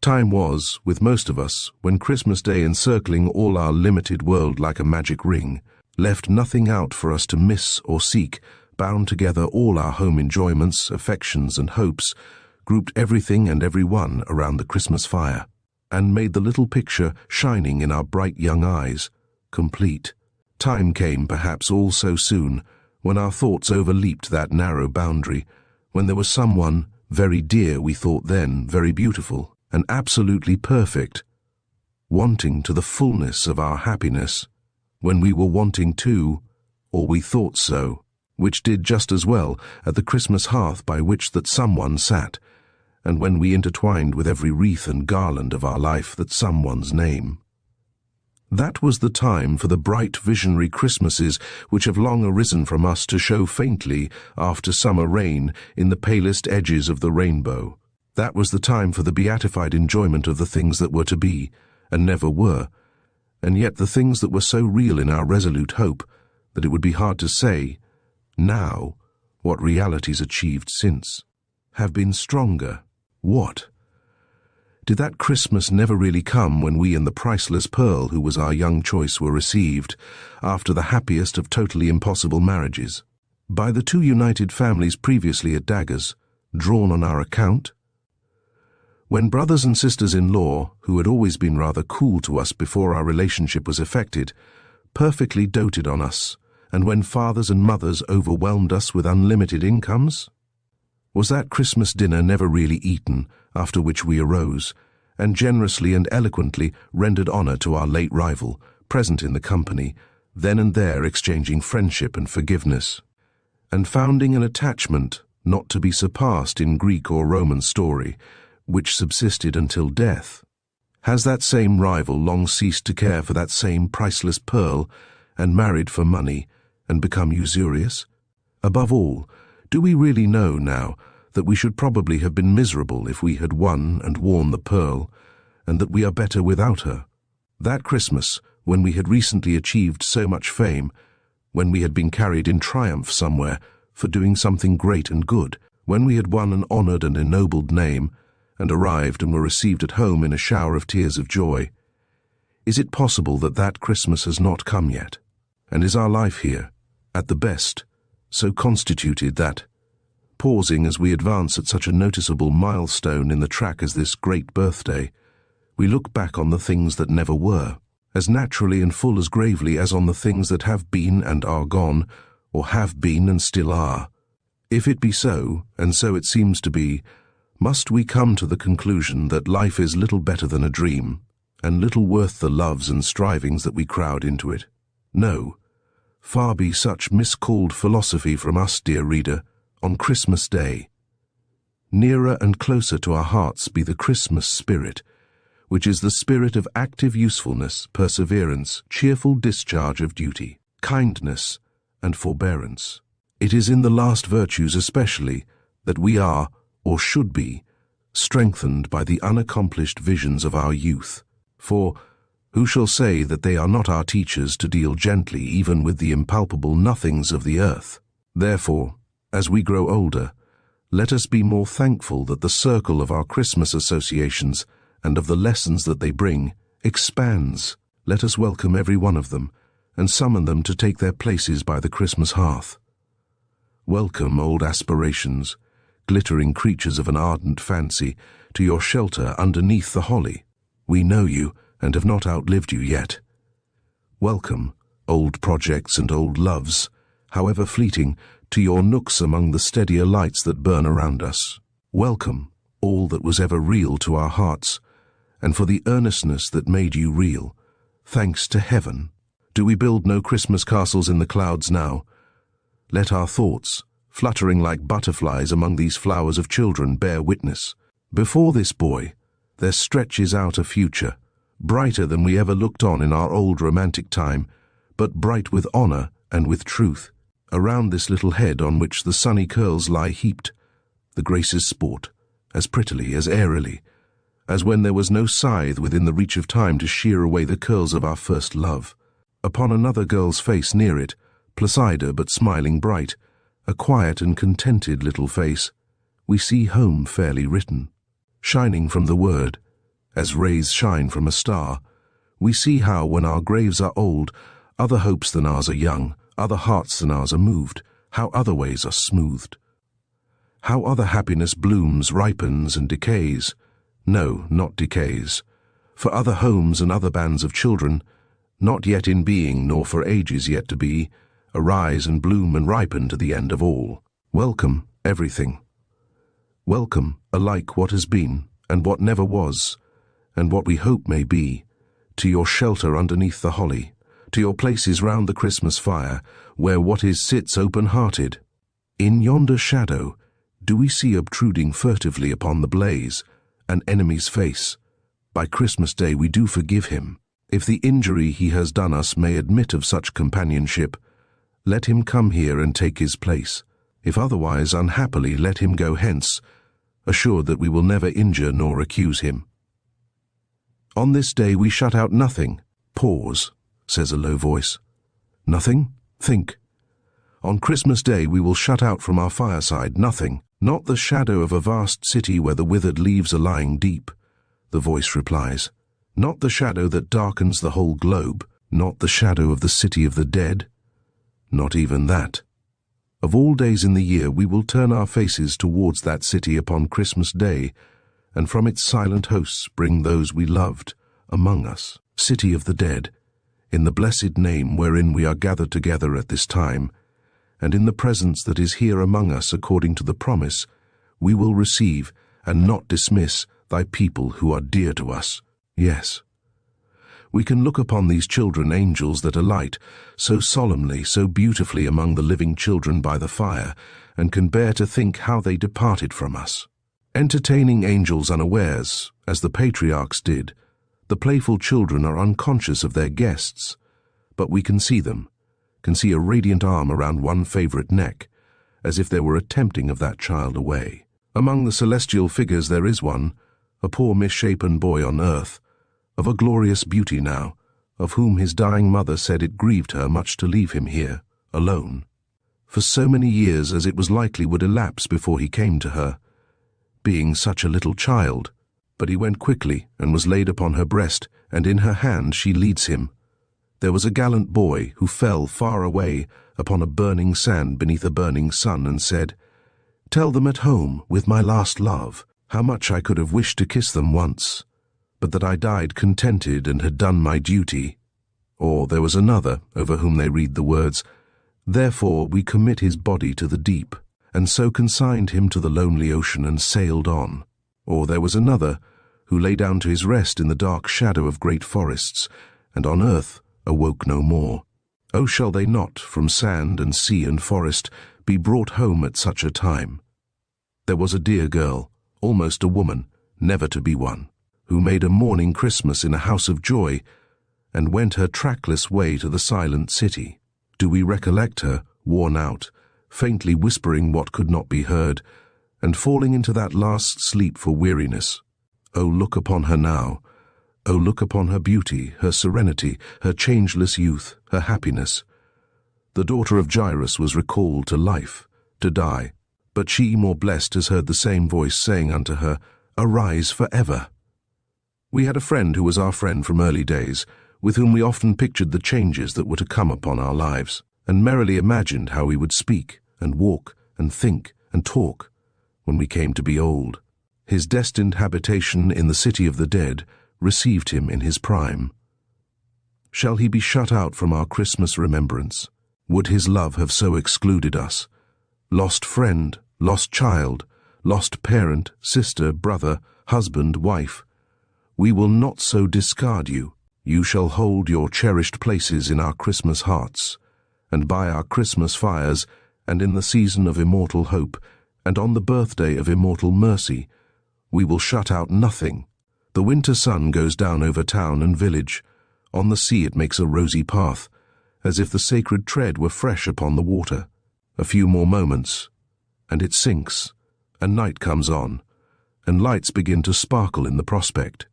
[SPEAKER 1] Time was, with most of us, when Christmas Day encircling all our limited world like a magic ring, left nothing out for us to miss or seek, bound together all our home enjoyments, affections and hopes, grouped everything and every one around the Christmas fire, and made the little picture shining in our bright young eyes, complete. Time came perhaps all so soon, when our thoughts overleaped that narrow boundary, when there was someone very dear we thought then, very beautiful, and absolutely perfect, wanting to the fullness of our happiness, when we were wanting too, or we thought so, which did just as well at the Christmas hearth by which that someone sat, and when we intertwined with every wreath and garland of our life that someone's name. That was the time for the bright visionary Christmases which have long arisen from us to show faintly after summer rain in the palest edges of the rainbow. That was the time for the beatified enjoyment of the things that were to be, and never were, and yet the things that were so real in our resolute hope that it would be hard to say, now, what realities achieved since, have been stronger. What? Did that Christmas never really come when we and the priceless pearl who was our young choice were received, after the happiest of totally impossible marriages, by the two united families previously at daggers, drawn on our account? When brothers and sisters-in-law, who had always been rather cool to us before our relationship was effected, perfectly doted on us, and when fathers and mothers overwhelmed us with unlimited incomes? Was that Christmas dinner never really eaten, after which we arose, and generously and eloquently rendered honour to our late rival, present in the company, then and there exchanging friendship and forgiveness, and founding an attachment not to be surpassed in Greek or Roman story, which subsisted until death? Has that same rival long ceased to care for that same priceless pearl, and married for money, and become usurious? Above all, do we really know now that we should probably have been miserable if we had won and worn the pearl, and that we are better without her? That Christmas, when we had recently achieved so much fame, when we had been carried in triumph somewhere for doing something great and good, when we had won an honoured and ennobled name, and arrived and were received at home in a shower of tears of joy, is it possible that that Christmas has not come yet? And is our life here, at the best, so constituted that, pausing as we advance at such a noticeable milestone in the track as this great birthday, we look back on the things that never were, as naturally and full as gravely as on the things that have been and are gone, or have been and still are? If it be so, and so it seems to be, must we come to the conclusion that life is little better than a dream, and little worth the loves and strivings that we crowd into it? No, far be such miscalled philosophy from us, dear reader, on Christmas Day. Nearer and closer to our hearts be the Christmas spirit, which is the spirit of active usefulness, perseverance, cheerful discharge of duty, kindness, and forbearance. It is in the last virtues especially that we are, or should be, strengthened by the unaccomplished visions of our youth. For who shall say that they are not our teachers to deal gently even with the impalpable nothings of the earth? Therefore, as we grow older, let us be more thankful that the circle of our Christmas associations and of the lessons that they bring expands. Let us welcome every one of them and summon them to take their places by the Christmas hearth. Welcome, old aspirations, glittering creatures of an ardent fancy, to your shelter underneath the holly. We know you and have not outlived you yet. Welcome, old projects and old loves, however fleeting, to your nooks among the steadier lights that burn around us. Welcome, all that was ever real to our hearts, and for the earnestness that made you real, thanks to heaven. Do we build no Christmas castles in the clouds now? Let our thoughts, fluttering like butterflies among these flowers of children, bear witness. Before this boy, there stretches out a future, brighter than we ever looked on in our old romantic time, but bright with honor and with truth. Around this little head on which the sunny curls lie heaped, the graces sport, as prettily, as airily, as when there was no scythe within the reach of time to shear away the curls of our first love. Upon another girl's face near it, placider but smiling bright, a quiet and contented little face, we see home fairly written. Shining from the word, as rays shine from a star, we see how, when our graves are old, other hopes than ours are young, other hearts than ours are moved, how other ways are smoothed. How other happiness blooms, ripens, and decays. No, not decays. For other homes and other bands of children, not yet in being, nor for ages yet to be, arise and bloom and ripen to the end of all. Welcome, everything. Welcome, alike what has been, and what never was, and what we hope may be, to your shelter underneath the holly, to your places round the Christmas fire, where what is sits open-hearted. In yonder shadow, do we see obtruding furtively upon the blaze an enemy's face? By Christmas Day we do forgive him. If the injury he has done us may admit of such companionship, let him come here and take his place. If otherwise, unhappily, let him go hence, assured that we will never injure nor accuse him. On this day we shut out nothing. Pause, says a low voice. Nothing? Think. On Christmas Day we will shut out from our fireside nothing, not the shadow of a vast city where the withered leaves are lying deep. The voice replies, not the shadow that darkens the whole globe, not the shadow of the city of the dead. Not even that. Of all days in the year we will turn our faces towards that city upon Christmas Day, and from its silent hosts bring those we loved among us. City of the dead, in the blessed name wherein we are gathered together at this time, and in the presence that is here among us according to the promise, we will receive and not dismiss thy people who are dear to us. Yes. We can look upon these children angels that alight so solemnly, so beautifully among the living children by the fire, and can bear to think how they departed from us. Entertaining angels unawares, as the patriarchs did, the playful children are unconscious of their guests, but we can see them, can see a radiant arm around one favorite neck, as if there were a tempting of that child away. Among the celestial figures there is one, a poor misshapen boy on earth, of a glorious beauty now, of whom his dying mother said it grieved her much to leave him here, alone, for so many years as it was likely would elapse before he came to her, being such a little child. But he went quickly, and was laid upon her breast, and in her hand she leads him. There was a gallant boy who fell far away upon a burning sand beneath a burning sun, and said, "Tell them at home, with my last love, how much I could have wished to kiss them once, but that I died contented and had done my duty." Or there was another, over whom they read the words, "Therefore we commit his body to the deep, and so consigned him to the lonely ocean and sailed on." Or there was another, who lay down to his rest in the dark shadow of great forests, and on earth awoke no more. Oh, shall they not, from sand and sea and forest, be brought home at such a time? There was a dear girl, almost a woman, never to be one, who made a mourning Christmas in a house of joy, and went her trackless way to the silent city. Do we recollect her, worn out, faintly whispering what could not be heard, and falling into that last sleep for weariness? Oh, look upon her now. Oh, look upon her beauty, her serenity, her changeless youth, her happiness. The daughter of Jairus was recalled to life, to die, but she, more blessed, has heard the same voice saying unto her, Arise forever. We had a friend who was our friend from early days, with whom we often pictured the changes that were to come upon our lives, and merrily imagined how we would speak, and walk, and think, and talk, when we came to be old. His destined habitation in the city of the dead received him in his prime. Shall he be shut out from our Christmas remembrance? Would his love have so excluded us? Lost friend, lost child, lost parent, sister, brother, husband, wife, we will not so discard you. You shall hold your cherished places in our Christmas hearts, and by our Christmas fires, and in the season of immortal hope, and on the birthday of immortal mercy, we will shut out nothing. The winter sun goes down over town and village. On the sea it makes a rosy path, as if the sacred tread were fresh upon the water. A few more moments, and it sinks, and night comes on, and lights begin to sparkle in the prospect.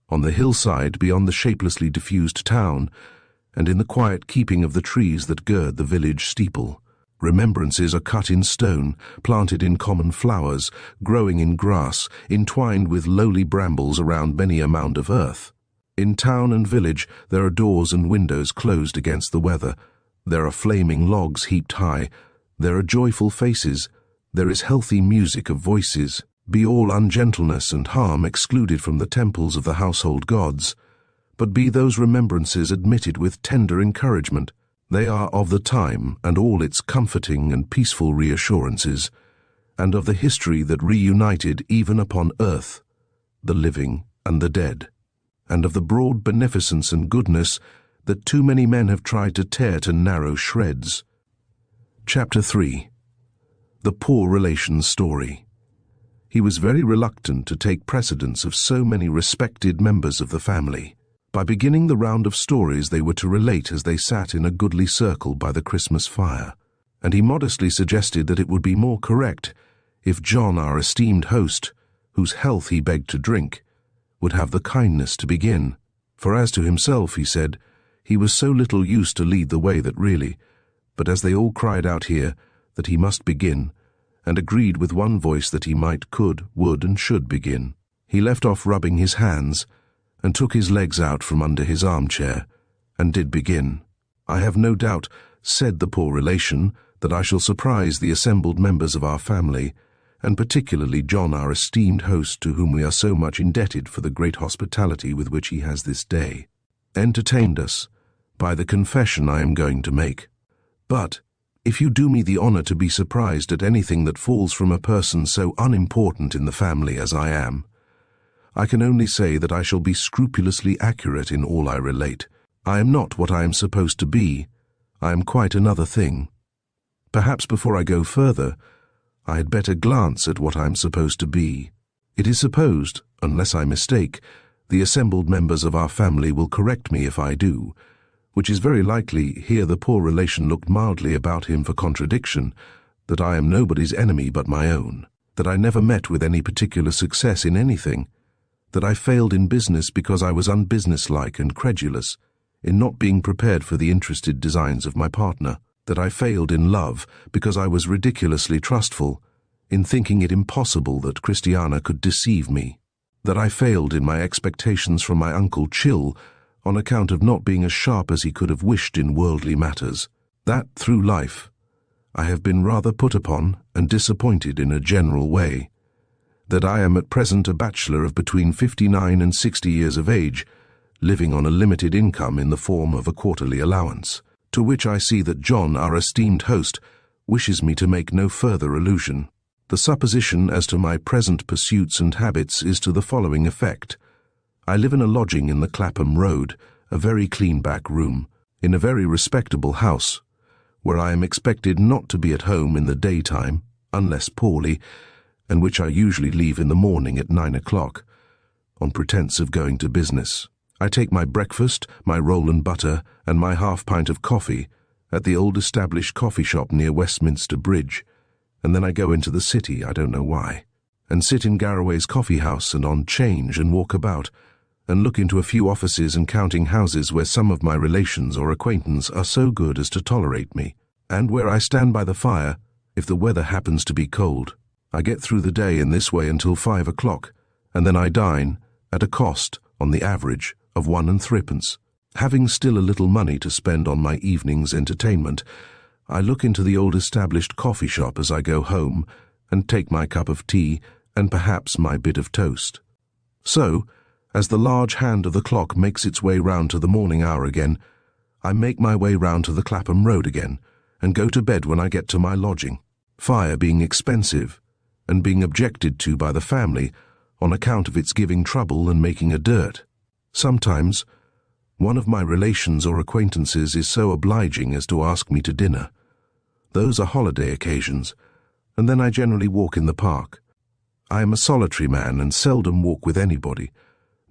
[SPEAKER 1] On the hillside beyond the shapelessly diffused town, and in the quiet keeping of the trees that gird the village steeple, remembrances are cut in stone, planted in common flowers, growing in grass, entwined with lowly brambles around many a mound of earth. In town and village there are doors and windows closed against the weather. There are flaming logs heaped high. There are joyful faces. There is healthy music of voices. Be all ungentleness and harm excluded from the temples of the household gods, but be those remembrances admitted with tender encouragement. They are of the time and all its comforting and peaceful reassurances, and of the history that reunited even upon earth the living and the dead, and of the broad beneficence and goodness that too many men have tried to tear to narrow shreds. Chapter 3. The Poor Relation's Story. He was very reluctant to take precedence of so many respected members of the family. By beginning the round of stories they were to relate as they sat in a goodly circle by the Christmas fire, and he modestly suggested that it would be more correct if John, our esteemed host, whose health he begged to drink, would have the kindness to begin. For as to himself, he said, he was so little used to lead the way that really, but as they all cried out here, that he must begin, and agreed with one voice that he might, could, would, and should begin, he left off rubbing his hands, and took his legs out from under his armchair, and did begin. I have no doubt, said the poor relation, that I shall surprise the assembled members of our family, and particularly John, our esteemed host, to whom we are so much indebted for the great hospitality with which he has this day entertained us, by the confession I am going to make. But, if you do me the honor to be surprised at anything that falls from a person so unimportant in the family as I am, I can only say that I shall be scrupulously accurate in all I relate. I am not what I am supposed to be. I am quite another thing. Perhaps before I go further, I had better glance at what I am supposed to be. It is supposed, unless I mistake, the assembled members of our family will correct me if I do, which is very likely. Here the poor relation looked mildly about him for contradiction, that I am nobody's enemy but my own, that I never met with any particular success in anything, that I failed in business because I was unbusinesslike and credulous, in not being prepared for the interested designs of my partner, that I failed in love because I was ridiculously trustful, in thinking it impossible that Christiana could deceive me, that I failed in my expectations from my Uncle Chill, on account of not being as sharp as he could have wished in worldly matters, that through life I have been rather put upon and disappointed in a general way, that I am at present a bachelor of between 59 and 60 years of age, living on a limited income in the form of a quarterly allowance, to which I see that John, our esteemed host, wishes me to make no further allusion. The supposition as to my present pursuits and habits is to the following effect. I live in a lodging in the Clapham Road, a very clean back room, in a very respectable house, where I am expected not to be at home in the daytime, unless poorly, and which I usually leave in the morning at 9 o'clock, on pretence of going to business. I take my breakfast, my roll and butter, and my half pint of coffee, at the old established coffee shop near Westminster Bridge, and then I go into the city, I don't know why, and sit in Garraway's coffee house and on 'Change and walk about, and look into a few offices and counting houses where some of my relations or acquaintance are so good as to tolerate me, and where I stand by the fire if the weather happens to be cold. I get through the day in this way until 5 o'clock, and then I dine at a cost, on the average, of 1 and 3pence. Having still a little money to spend on my evening's entertainment, I look into the old established coffee shop as I go home and take my cup of tea and perhaps my bit of toast. So, as the large hand of the clock makes its way round to the morning hour again, I make my way round to the Clapham Road again and go to bed when I get to my lodging. Fire being expensive and being objected to by the family on account of its giving trouble and making a dirt. Sometimes, one of my relations or acquaintances is so obliging as to ask me to dinner. Those are holiday occasions, and then I generally walk in the park. I am a solitary man and seldom walk with anybody.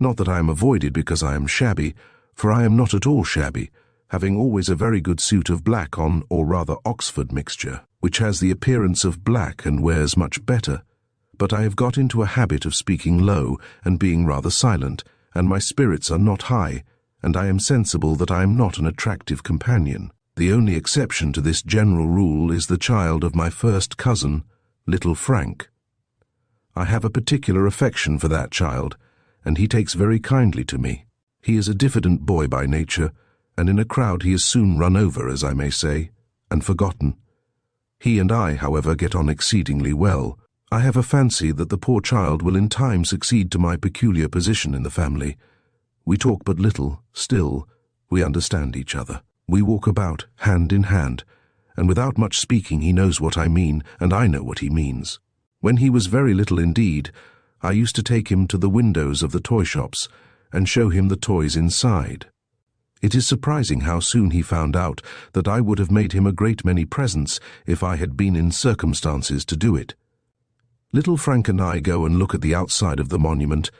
[SPEAKER 1] Not that I am avoided because I am shabby, for I am not at all shabby, having always a very good suit of black on, or rather Oxford mixture, which has the appearance of black and wears much better. But I have got into a habit of speaking low and being rather silent, and my spirits are not high, and I am sensible that I am not an attractive companion. The only exception to this general rule is the child of my first cousin, little Frank. I have a particular affection for that child, and he takes very kindly to me. He is a diffident boy by nature, and in a crowd he is soon run over, as I may say, and forgotten. He and I, however, get on exceedingly well. I have a fancy that the poor child will in time succeed to my peculiar position in the family. We talk but little, still, we understand each other. We walk about, hand in hand, and without much speaking he knows what I mean, and I know what he means. When he was very little indeed, I used to take him to the windows of the toy shops and show him the toys inside. It is surprising how soon he found out that I would have made him a great many presents if I had been in circumstances to do it. Little Frank and I go and look at the outside of the monument.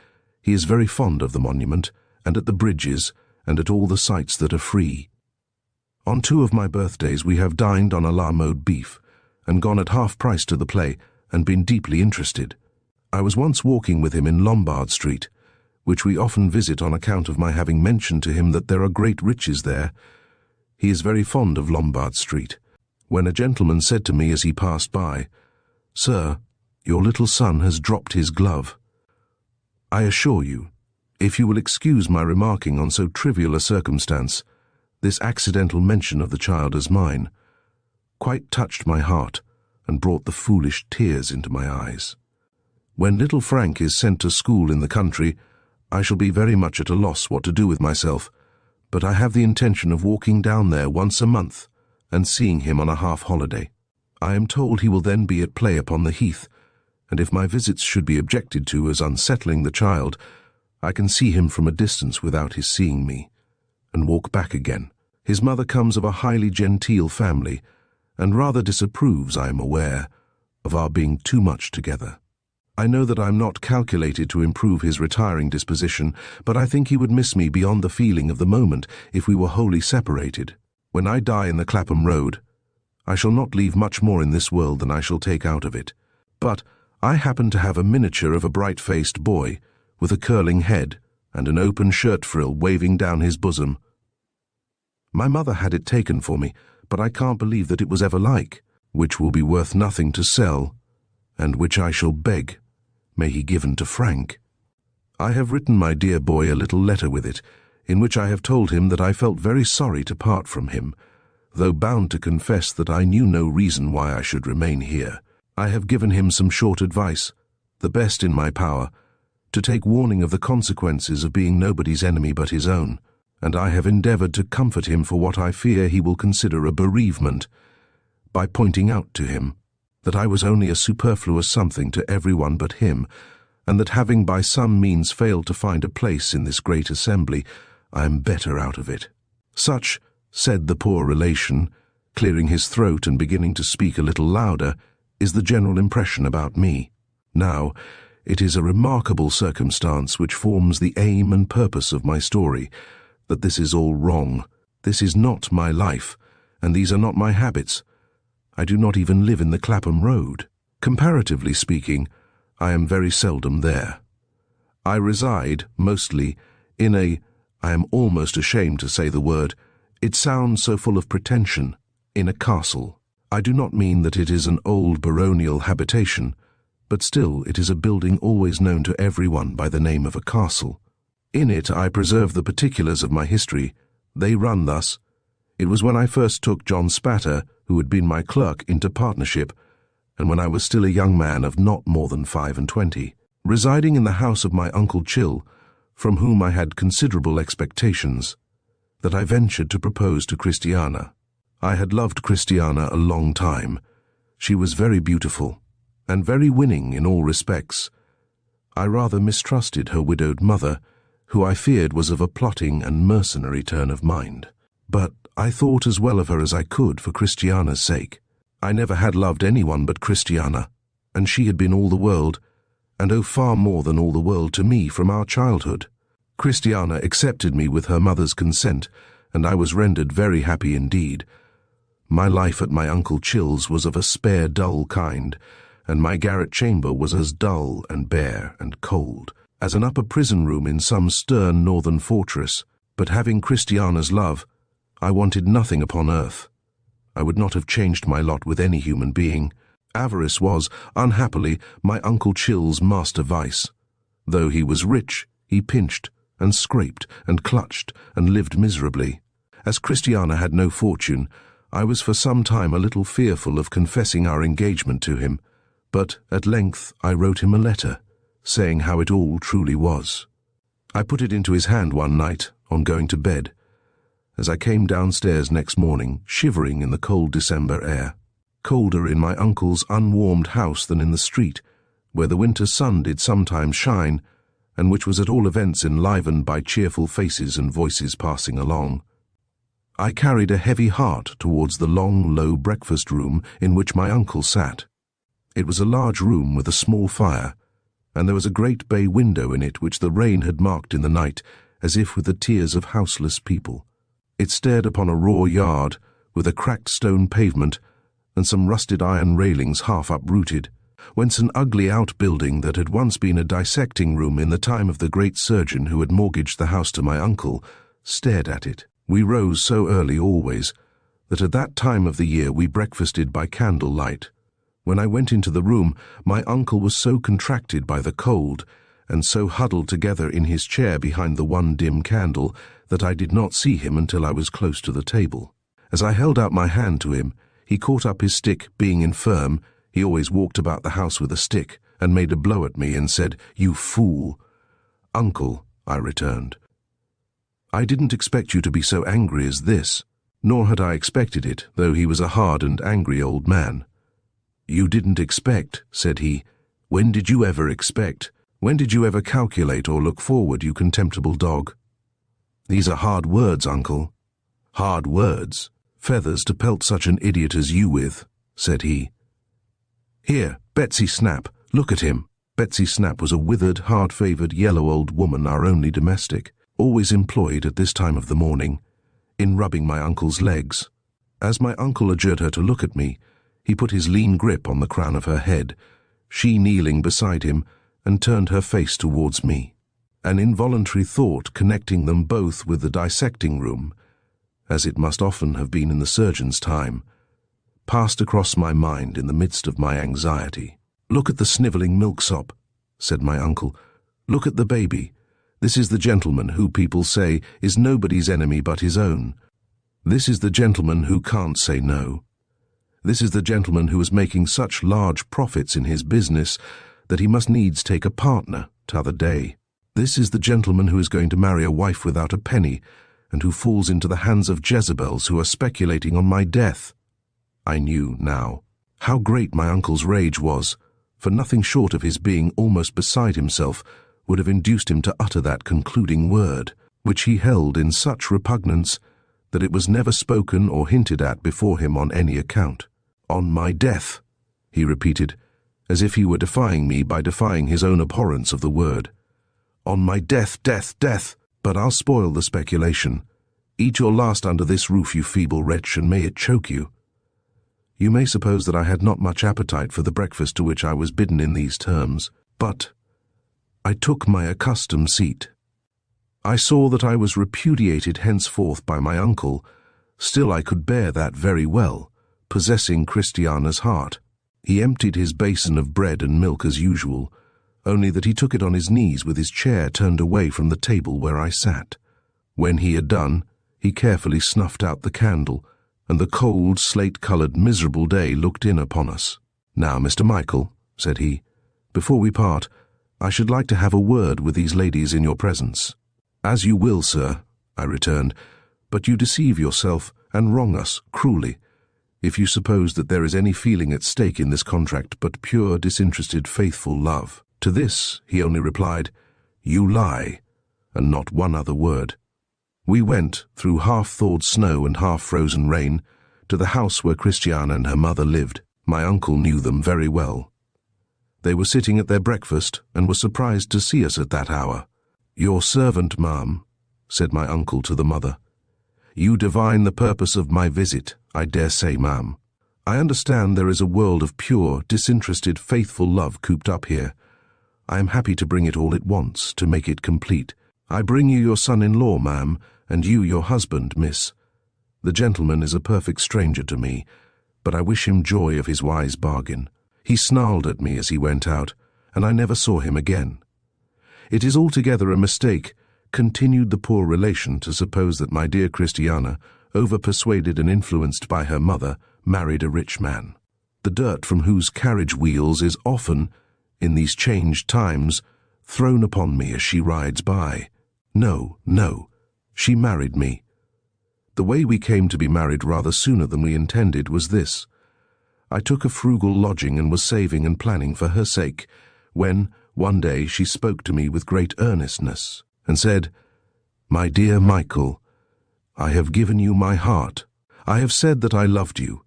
[SPEAKER 1] He is very fond of the monument, and at the bridges, and at all the sights that are free. On 2 of my birthdays we have dined on a la mode beef, and gone at half price to the play, and been deeply interested. I was once walking with him in Lombard Street, which we often visit on account of my having mentioned to him that there are great riches there. He is very fond of Lombard Street, when a gentleman said to me as he passed by, "Sir, your little son has dropped his glove." I assure you, if you will excuse my remarking on so trivial a circumstance, this accidental mention of the child as mine quite touched my heart and brought the foolish tears into my eyes. When little Frank is sent to school in the country, I shall be very much at a loss what to do with myself, but I have the intention of walking down there once a month and seeing him on a half-holiday. I am told he will then be at play upon the heath, and if my visits should be objected to as unsettling the child, I can see him from a distance without his seeing me, and walk back again. His mother comes of a highly genteel family, and rather disapproves, I am aware, of our being too much together. I know that I am not calculated to improve his retiring disposition, but I think he would miss me beyond the feeling of the moment if we were wholly separated. When I die in the Clapham Road, I shall not leave much more in this world than I shall take out of it. But I happen to have a miniature of a bright-faced boy, with a curling head and an open shirt frill waving down his bosom. My mother had it taken for me, but I can't believe that it was ever like, which will be worth nothing to sell, and which I shall beg may he given to Frank. I have written my dear boy a little letter with it, in which I have told him that I felt very sorry to part from him, though bound to confess that I knew no reason why I should remain here. I have given him some short advice, the best in my power, to take warning of the consequences of being nobody's enemy but his own, and I have endeavoured to comfort him for what I fear he will consider a bereavement, by pointing out to him that I was only a superfluous something to everyone but him, and that having by some means failed to find a place in this great assembly, I am better out of it. Such, said the poor relation, clearing his throat and beginning to speak a little louder, is the general impression about me. Now, it is a remarkable circumstance which forms the aim and purpose of my story, that this is all wrong. This is not my life, and these are not my habits. I do not even live in the Clapham Road. Comparatively speaking, I am very seldom there. I reside, mostly, in I am almost ashamed to say the word, it sounds so full of pretension, in a castle. I do not mean that it is an old baronial habitation, but still it is a building always known to everyone by the name of a castle. In it I preserve the particulars of my history. They run thus. It was when I first took John Spatter, who had been my clerk, into partnership, and when I was still a young man of not more than 25, residing in the house of my Uncle Chill, from whom I had considerable expectations, that I ventured to propose to Christiana. I had loved Christiana a long time. She was very beautiful, and very winning in all respects. I rather mistrusted her widowed mother, who I feared was of a plotting and mercenary turn of mind. But I thought as well of her as I could for Christiana's sake. I never had loved anyone but Christiana, and she had been all the world, and oh, far more than all the world to me from our childhood. Christiana accepted me with her mother's consent, and I was rendered very happy indeed. My life at my Uncle Chill's was of a spare, dull kind, and my garret chamber was as dull and bare and cold as an upper prison room in some stern northern fortress. But having Christiana's love, I wanted nothing upon earth. I would not have changed my lot with any human being. Avarice was, unhappily, my Uncle Chill's master vice. Though he was rich, he pinched and scraped and clutched and lived miserably. As Christiana had no fortune, I was for some time a little fearful of confessing our engagement to him, but at length I wrote him a letter, saying how it all truly was. I put it into his hand one night, on going to bed, as I came downstairs next morning, shivering in the cold December air, colder in my uncle's unwarmed house than in the street, where the winter sun did sometimes shine, and which was at all events enlivened by cheerful faces and voices passing along. I carried a heavy heart towards the long, low breakfast room in which my uncle sat. It was a large room with a small fire, and there was a great bay window in it which the rain had marked in the night, as if with the tears of houseless people. It stared upon a raw yard, with a cracked stone pavement, and some rusted iron railings half uprooted, whence an ugly outbuilding that had once been a dissecting room in the time of the great surgeon who had mortgaged the house to my uncle, stared at it. We rose so early always, that at that time of the year we breakfasted by candlelight. When I went into the room, my uncle was so contracted by the cold, and so huddled together in his chair behind the one dim candle, that I did not see him until I was close to the table. As I held out my hand to him, he caught up his stick, being infirm. He always walked about the house with a stick, and made a blow at me and said, "You fool." "Uncle," I returned, "I didn't expect you to be so angry as this." Nor had I expected it, though he was a hard and angry old man. "You didn't expect," said he. "When did you ever expect? When did you ever calculate or look forward, you contemptible dog?" "These are hard words, uncle." "Hard words? Feathers to pelt such an idiot as you with," said he. "Here, Betsy Snap, look at him." Betsy Snap was a withered, hard-favoured, yellow old woman, our only domestic, always employed at this time of the morning in rubbing my uncle's legs. As my uncle adjured her to look at me, he put his lean grip on the crown of her head, she kneeling beside him, and turned her face towards me. An involuntary thought connecting them both with the dissecting room, as it must often have been in the surgeon's time, passed across my mind in the midst of my anxiety. "Look at the snivelling milksop," said my uncle. "Look at the baby. This is the gentleman who, people say, is nobody's enemy but his own. This is the gentleman who can't say no. This is the gentleman who is making such large profits in his business that he must needs take a partner t'other day. This is the gentleman who is going to marry a wife without a penny, and who falls into the hands of Jezebels who are speculating on my death." I knew now how great my uncle's rage was, for nothing short of his being almost beside himself would have induced him to utter that concluding word, which he held in such repugnance that it was never spoken or hinted at before him on any account. "On my death," he repeated, as if he were defying me by defying his own abhorrence of the word. "On my death, death, death! But I'll spoil the speculation. Eat your last under this roof, you feeble wretch, and may it choke you." You may suppose that I had not much appetite for the breakfast to which I was bidden in these terms, but I took my accustomed seat. I saw that I was repudiated henceforth by my uncle, still I could bear that very well, possessing Christiana's heart. He emptied his basin of bread and milk as usual, only that he took it on his knees with his chair turned away from the table where I sat. When he had done, he carefully snuffed out the candle, and the cold, slate-coloured, miserable day looked in upon us. "Now, Mr. Michael," said he, "before we part, I should like to have a word with these ladies in your presence." "As you will, sir," I returned, "but you deceive yourself and wrong us cruelly, if you suppose that there is any feeling at stake in this contract but pure, disinterested, faithful love." To this he only replied, "You lie," and not one other word. We went, through half-thawed snow and half-frozen rain, to the house where Christiana and her mother lived. My uncle knew them very well. They were sitting at their breakfast and were surprised to see us at that hour. "Your servant, ma'am," said my uncle to the mother. "You divine the purpose of my visit, I dare say, ma'am. I understand there is a world of pure, disinterested, faithful love cooped up here. I am happy to bring it all at once, to make it complete. I bring you your son-in-law, ma'am, and you your husband, miss. The gentleman is a perfect stranger to me, but I wish him joy of his wise bargain. He snarled at me as he went out, and I never saw him again. It is altogether a mistake," continued the poor relation, "to suppose that my dear Christiana, over-persuaded and influenced by her mother, married a rich man, the dirt from whose carriage wheels is often, in these changed times, thrown upon me as she rides by. No, no, she married me. The way we came to be married rather sooner than we intended was this. I took a frugal lodging and was saving and planning for her sake, when, one day, she spoke to me with great earnestness, and said, 'My dear Michael, I have given you my heart. I have said that I loved you,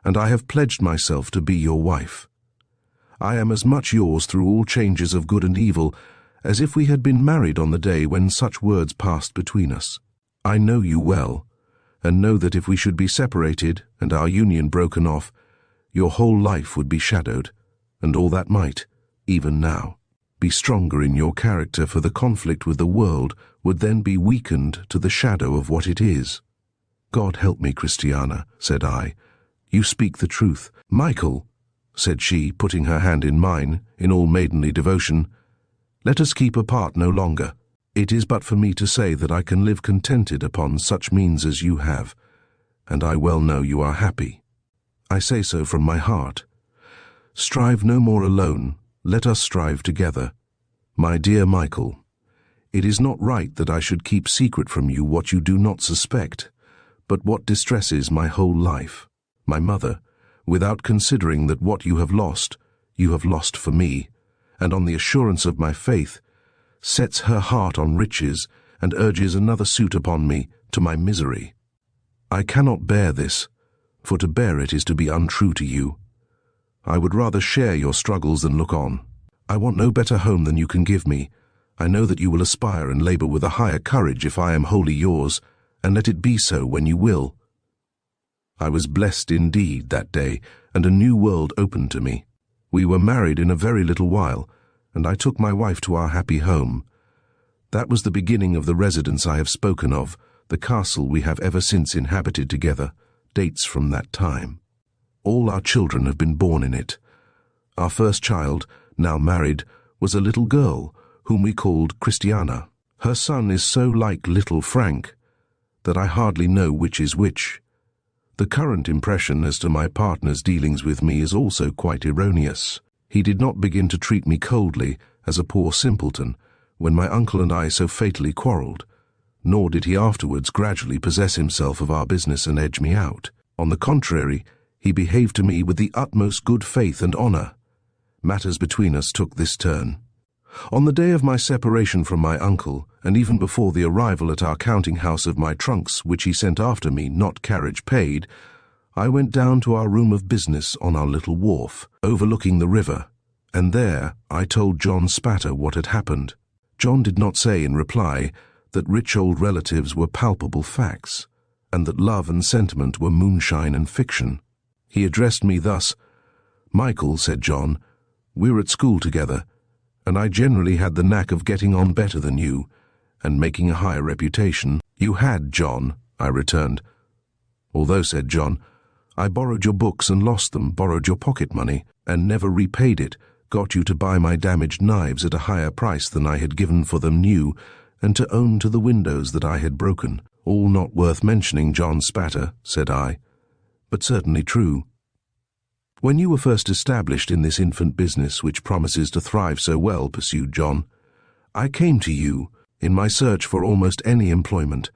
[SPEAKER 1] and I have pledged myself to be your wife. I am as much yours through all changes of good and evil as if we had been married on the day when such words passed between us. I know you well, and know that if we should be separated and our union broken off, your whole life would be shadowed, and all that might, even now, be stronger in your character, for the conflict with the world would then be weakened to the shadow of what it is.' 'God help me, Christiana,' said I. 'You speak the truth.' 'Michael,' said she, putting her hand in mine, in all maidenly devotion, 'let us keep apart no longer. It is but for me to say that I can live contented upon such means as you have, and I well know you are happy. I say so from my heart. Strive no more alone, let us strive together. My dear Michael, it is not right that I should keep secret from you what you do not suspect, but what distresses my whole life. My mother, without considering that what you have lost for me, and on the assurance of my faith, sets her heart on riches and urges another suit upon me, to my misery. I cannot bear this, for to bear it is to be untrue to you. I would rather share your struggles than look on. I want no better home than you can give me. I know that you will aspire and labour with a higher courage if I am wholly yours, and let it be so when you will.' I was blessed indeed that day, and a new world opened to me. We were married in a very little while, and I took my wife to our happy home. That was the beginning of the residence I have spoken of. The castle we have ever since inhabited together dates from that time. All our children have been born in it. Our first child, now married, was a little girl, whom we called Christiana. Her son is so like little Frank that I hardly know which is which. The current impression as to my partner's dealings with me is also quite erroneous. He did not begin to treat me coldly, as a poor simpleton, when my uncle and I so fatally quarrelled, nor did he afterwards gradually possess himself of our business and edge me out. On the contrary, he behaved to me with the utmost good faith and honour. Matters between us took this turn. On the day of my separation from my uncle, and even before the arrival at our counting-house of my trunks, which he sent after me, not carriage paid, I went down to our room of business on our little wharf, overlooking the river, and there I told John Spatter what had happened. John did not say in reply that rich old relatives were palpable facts, and that love and sentiment were moonshine and fiction. He addressed me thus. "Michael," said John, "we're at school together, and I generally had the knack of getting on better than you, and making a higher reputation." "You had, John," I returned. "Although," said John, "I borrowed your books and lost them, borrowed your pocket money, and never repaid it, got you to buy my damaged knives at a higher price than I had given for them new, and to own to the windows that I had broken. All not worth mentioning, John Spatter," said I, "but certainly true." "When you were first established in this infant business which promises to thrive so well," pursued John, "I came to you in my search for almost any employment,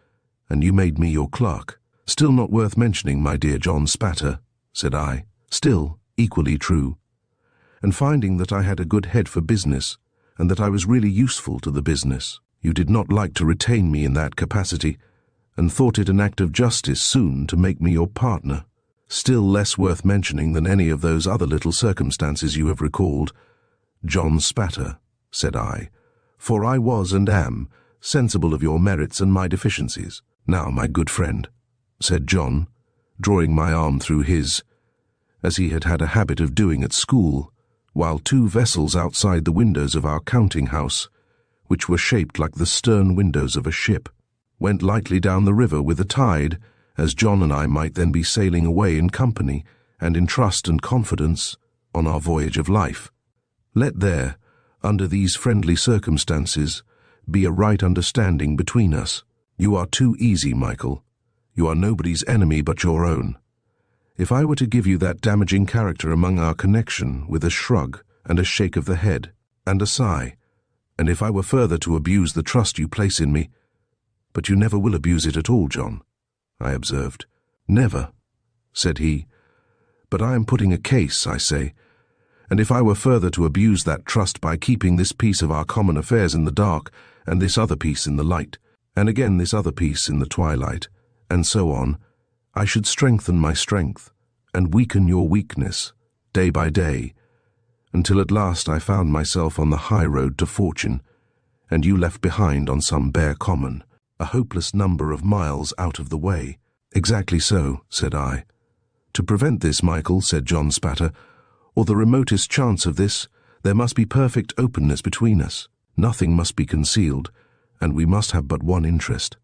[SPEAKER 1] and you made me your clerk." "Still not worth mentioning, my dear John Spatter," said I. "Still equally true. And finding that I had a good head for business, and that I was really useful to the business, you did not like to retain me in that capacity, and thought it an act of justice soon to make me your partner. Still less worth mentioning than any of those other little circumstances you have recalled, John Spatter," said I, "for I was and am sensible of your merits and my deficiencies. Now, my good friend," said John, drawing my arm through his, as he had had a habit of doing at school, while two vessels outside the windows of our counting-house, which were shaped like the stern windows of a ship, went lightly down the river with the tide, as John and I might then be sailing away in company and in trust and confidence on our voyage of life. "Let there, under these friendly circumstances, be a right understanding between us. You are too easy, Michael. You are nobody's enemy but your own. If I were to give you that damaging character among our connection with a shrug and a shake of the head and a sigh, and if I were further to abuse the trust you place in me—" "But you never will abuse it at all, John," I observed. "Never," said he. "But I am putting a case, I say, and if I were further to abuse that trust by keeping this piece of our common affairs in the dark, and this other piece in the light, and again this other piece in the twilight, and so on, I should strengthen my strength, and weaken your weakness, day by day, until at last I found myself on the high road to fortune, and you left behind on some bare common, a hopeless number of miles out of the way." "Exactly so," said I. "To prevent this, Michael," said John Spatter, "or the remotest chance of this, there must be perfect openness between us. Nothing must be concealed, and we must have but one interest."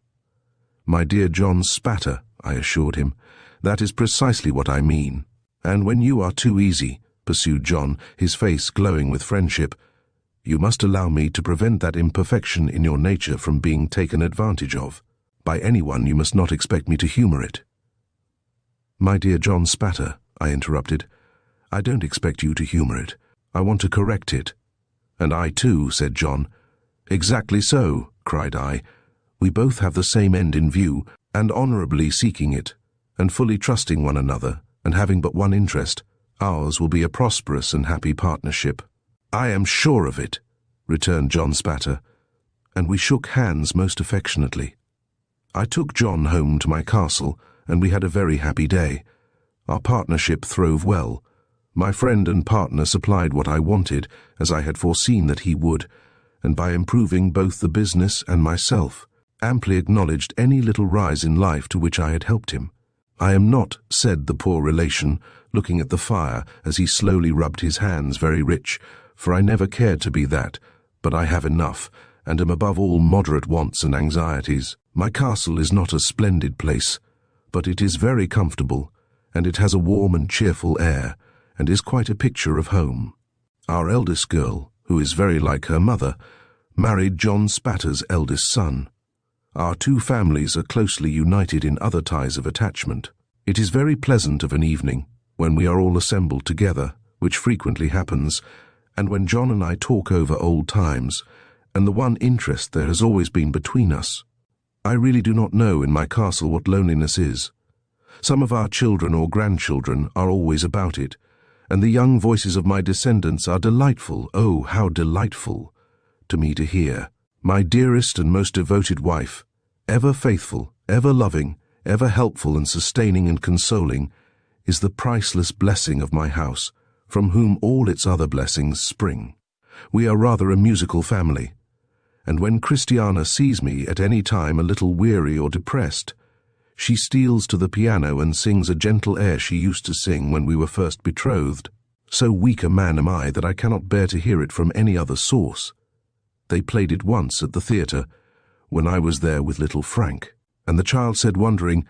[SPEAKER 1] "My dear John Spatter," I assured him, "that is precisely what I mean. And when you are too easy," pursued John, his face glowing with friendship, "you must allow me to prevent that imperfection in your nature from being taken advantage of. By anyone you must not expect me to humor it." "My dear John Spatter," I interrupted, "I don't expect you to humor it. I want to correct it." "And I too," said John. "Exactly so," cried I. "We both have the same end in view, and honorably seeking it, and fully trusting one another, and having but one interest. Ours will be a prosperous and happy partnership." "I am sure of it," returned John Spatter, and we shook hands most affectionately. I took John home to my castle, and we had a very happy day. Our partnership throve well. My friend and partner supplied what I wanted, as I had foreseen that he would, and by improving both the business and myself, amply acknowledged any little rise in life to which I had helped him. "I am not," said the poor relation, looking at the fire as he slowly rubbed his hands, "very rich, for I never cared to be that, but I have enough, and am above all moderate wants and anxieties. My castle is not a splendid place, but it is very comfortable, and it has a warm and cheerful air, and is quite a picture of home. Our eldest girl, who is very like her mother, married John Spatter's eldest son. Our two families are closely united in other ties of attachment. It is very pleasant of an evening, when we are all assembled together, which frequently happens, and when John and I talk over old times, and the one interest there has always been between us. I really do not know in my castle what loneliness is. Some of our children or grandchildren are always about it, and the young voices of my descendants are delightful, oh, how delightful, to me to hear. My dearest and most devoted wife, ever faithful, ever loving, ever helpful and sustaining and consoling, is the priceless blessing of my house, from whom all its other blessings spring. We are rather a musical family, and when Christiana sees me at any time a little weary or depressed, she steals to the piano and sings a gentle air she used to sing when we were first betrothed. So weak a man am I that I cannot bear to hear it from any other source. They played it once at the theatre, when I was there with little Frank, and the child said, wondering,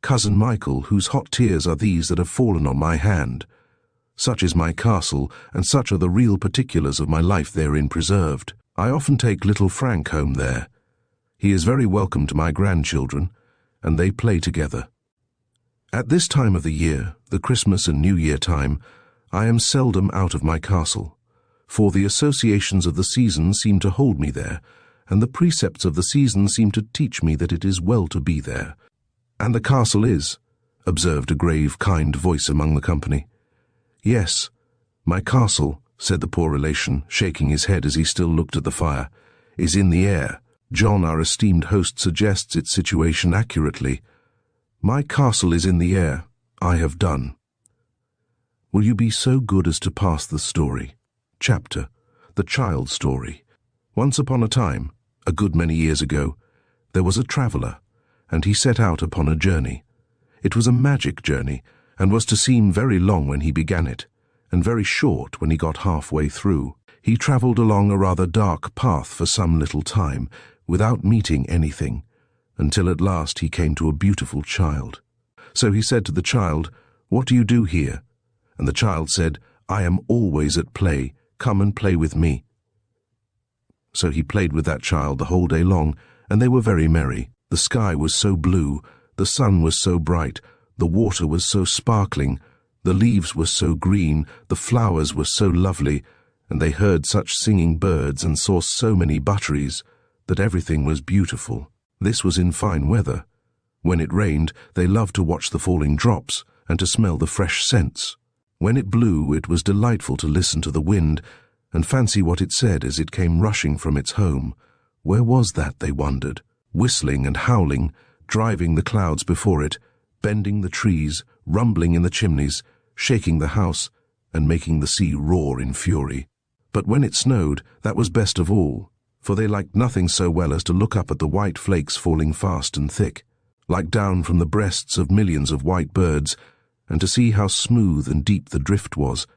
[SPEAKER 1] "Cousin Michael, whose hot tears are these that have fallen on my hand? Such is my castle, and such are the real particulars of my life therein preserved. I often take little Frank home there. He is very welcome to my grandchildren, and they play together. At this time of the year, the Christmas and New Year time, I am seldom out of my castle, for the associations of the season seem to hold me there, and the precepts of the season seem to teach me that it is well to be there. And the castle is," observed a grave, kind voice among the company. "Yes, my castle," said the poor relation, shaking his head as he still looked at the fire, "is in the air. John, our esteemed host, suggests its situation accurately. My castle is in the air. I have done. Will you be so good as to pass the story? Chapter, the child story. Once upon a time, a good many years ago, there was a traveller, and he set out upon a journey. It was a magic journey, and was to seem very long when he began it, and very short when he got halfway through. He travelled along a rather dark path for some little time, without meeting anything, until at last he came to a beautiful child. So he said to the child, "What do you do here?" And the child said, "I am always at play. Come and play with me." So he played with that child the whole day long, and they were very merry. The sky was so blue, the sun was so bright, the water was so sparkling, the leaves were so green, the flowers were so lovely, and they heard such singing birds and saw so many butterflies, that everything was beautiful. This was in fine weather. When it rained, they loved to watch the falling drops and to smell the fresh scents. When it blew, it was delightful to listen to the wind and fancy what it said as it came rushing from its home. Where was that, they wondered, whistling and howling, driving the clouds before it, bending the trees, rumbling in the chimneys, shaking the house, and making the sea roar in fury. But when it snowed, that was best of all, for they liked nothing so well as to look up at the white flakes falling fast and thick, like down from the breasts of millions of white birds, and to see how smooth and deep the drift was,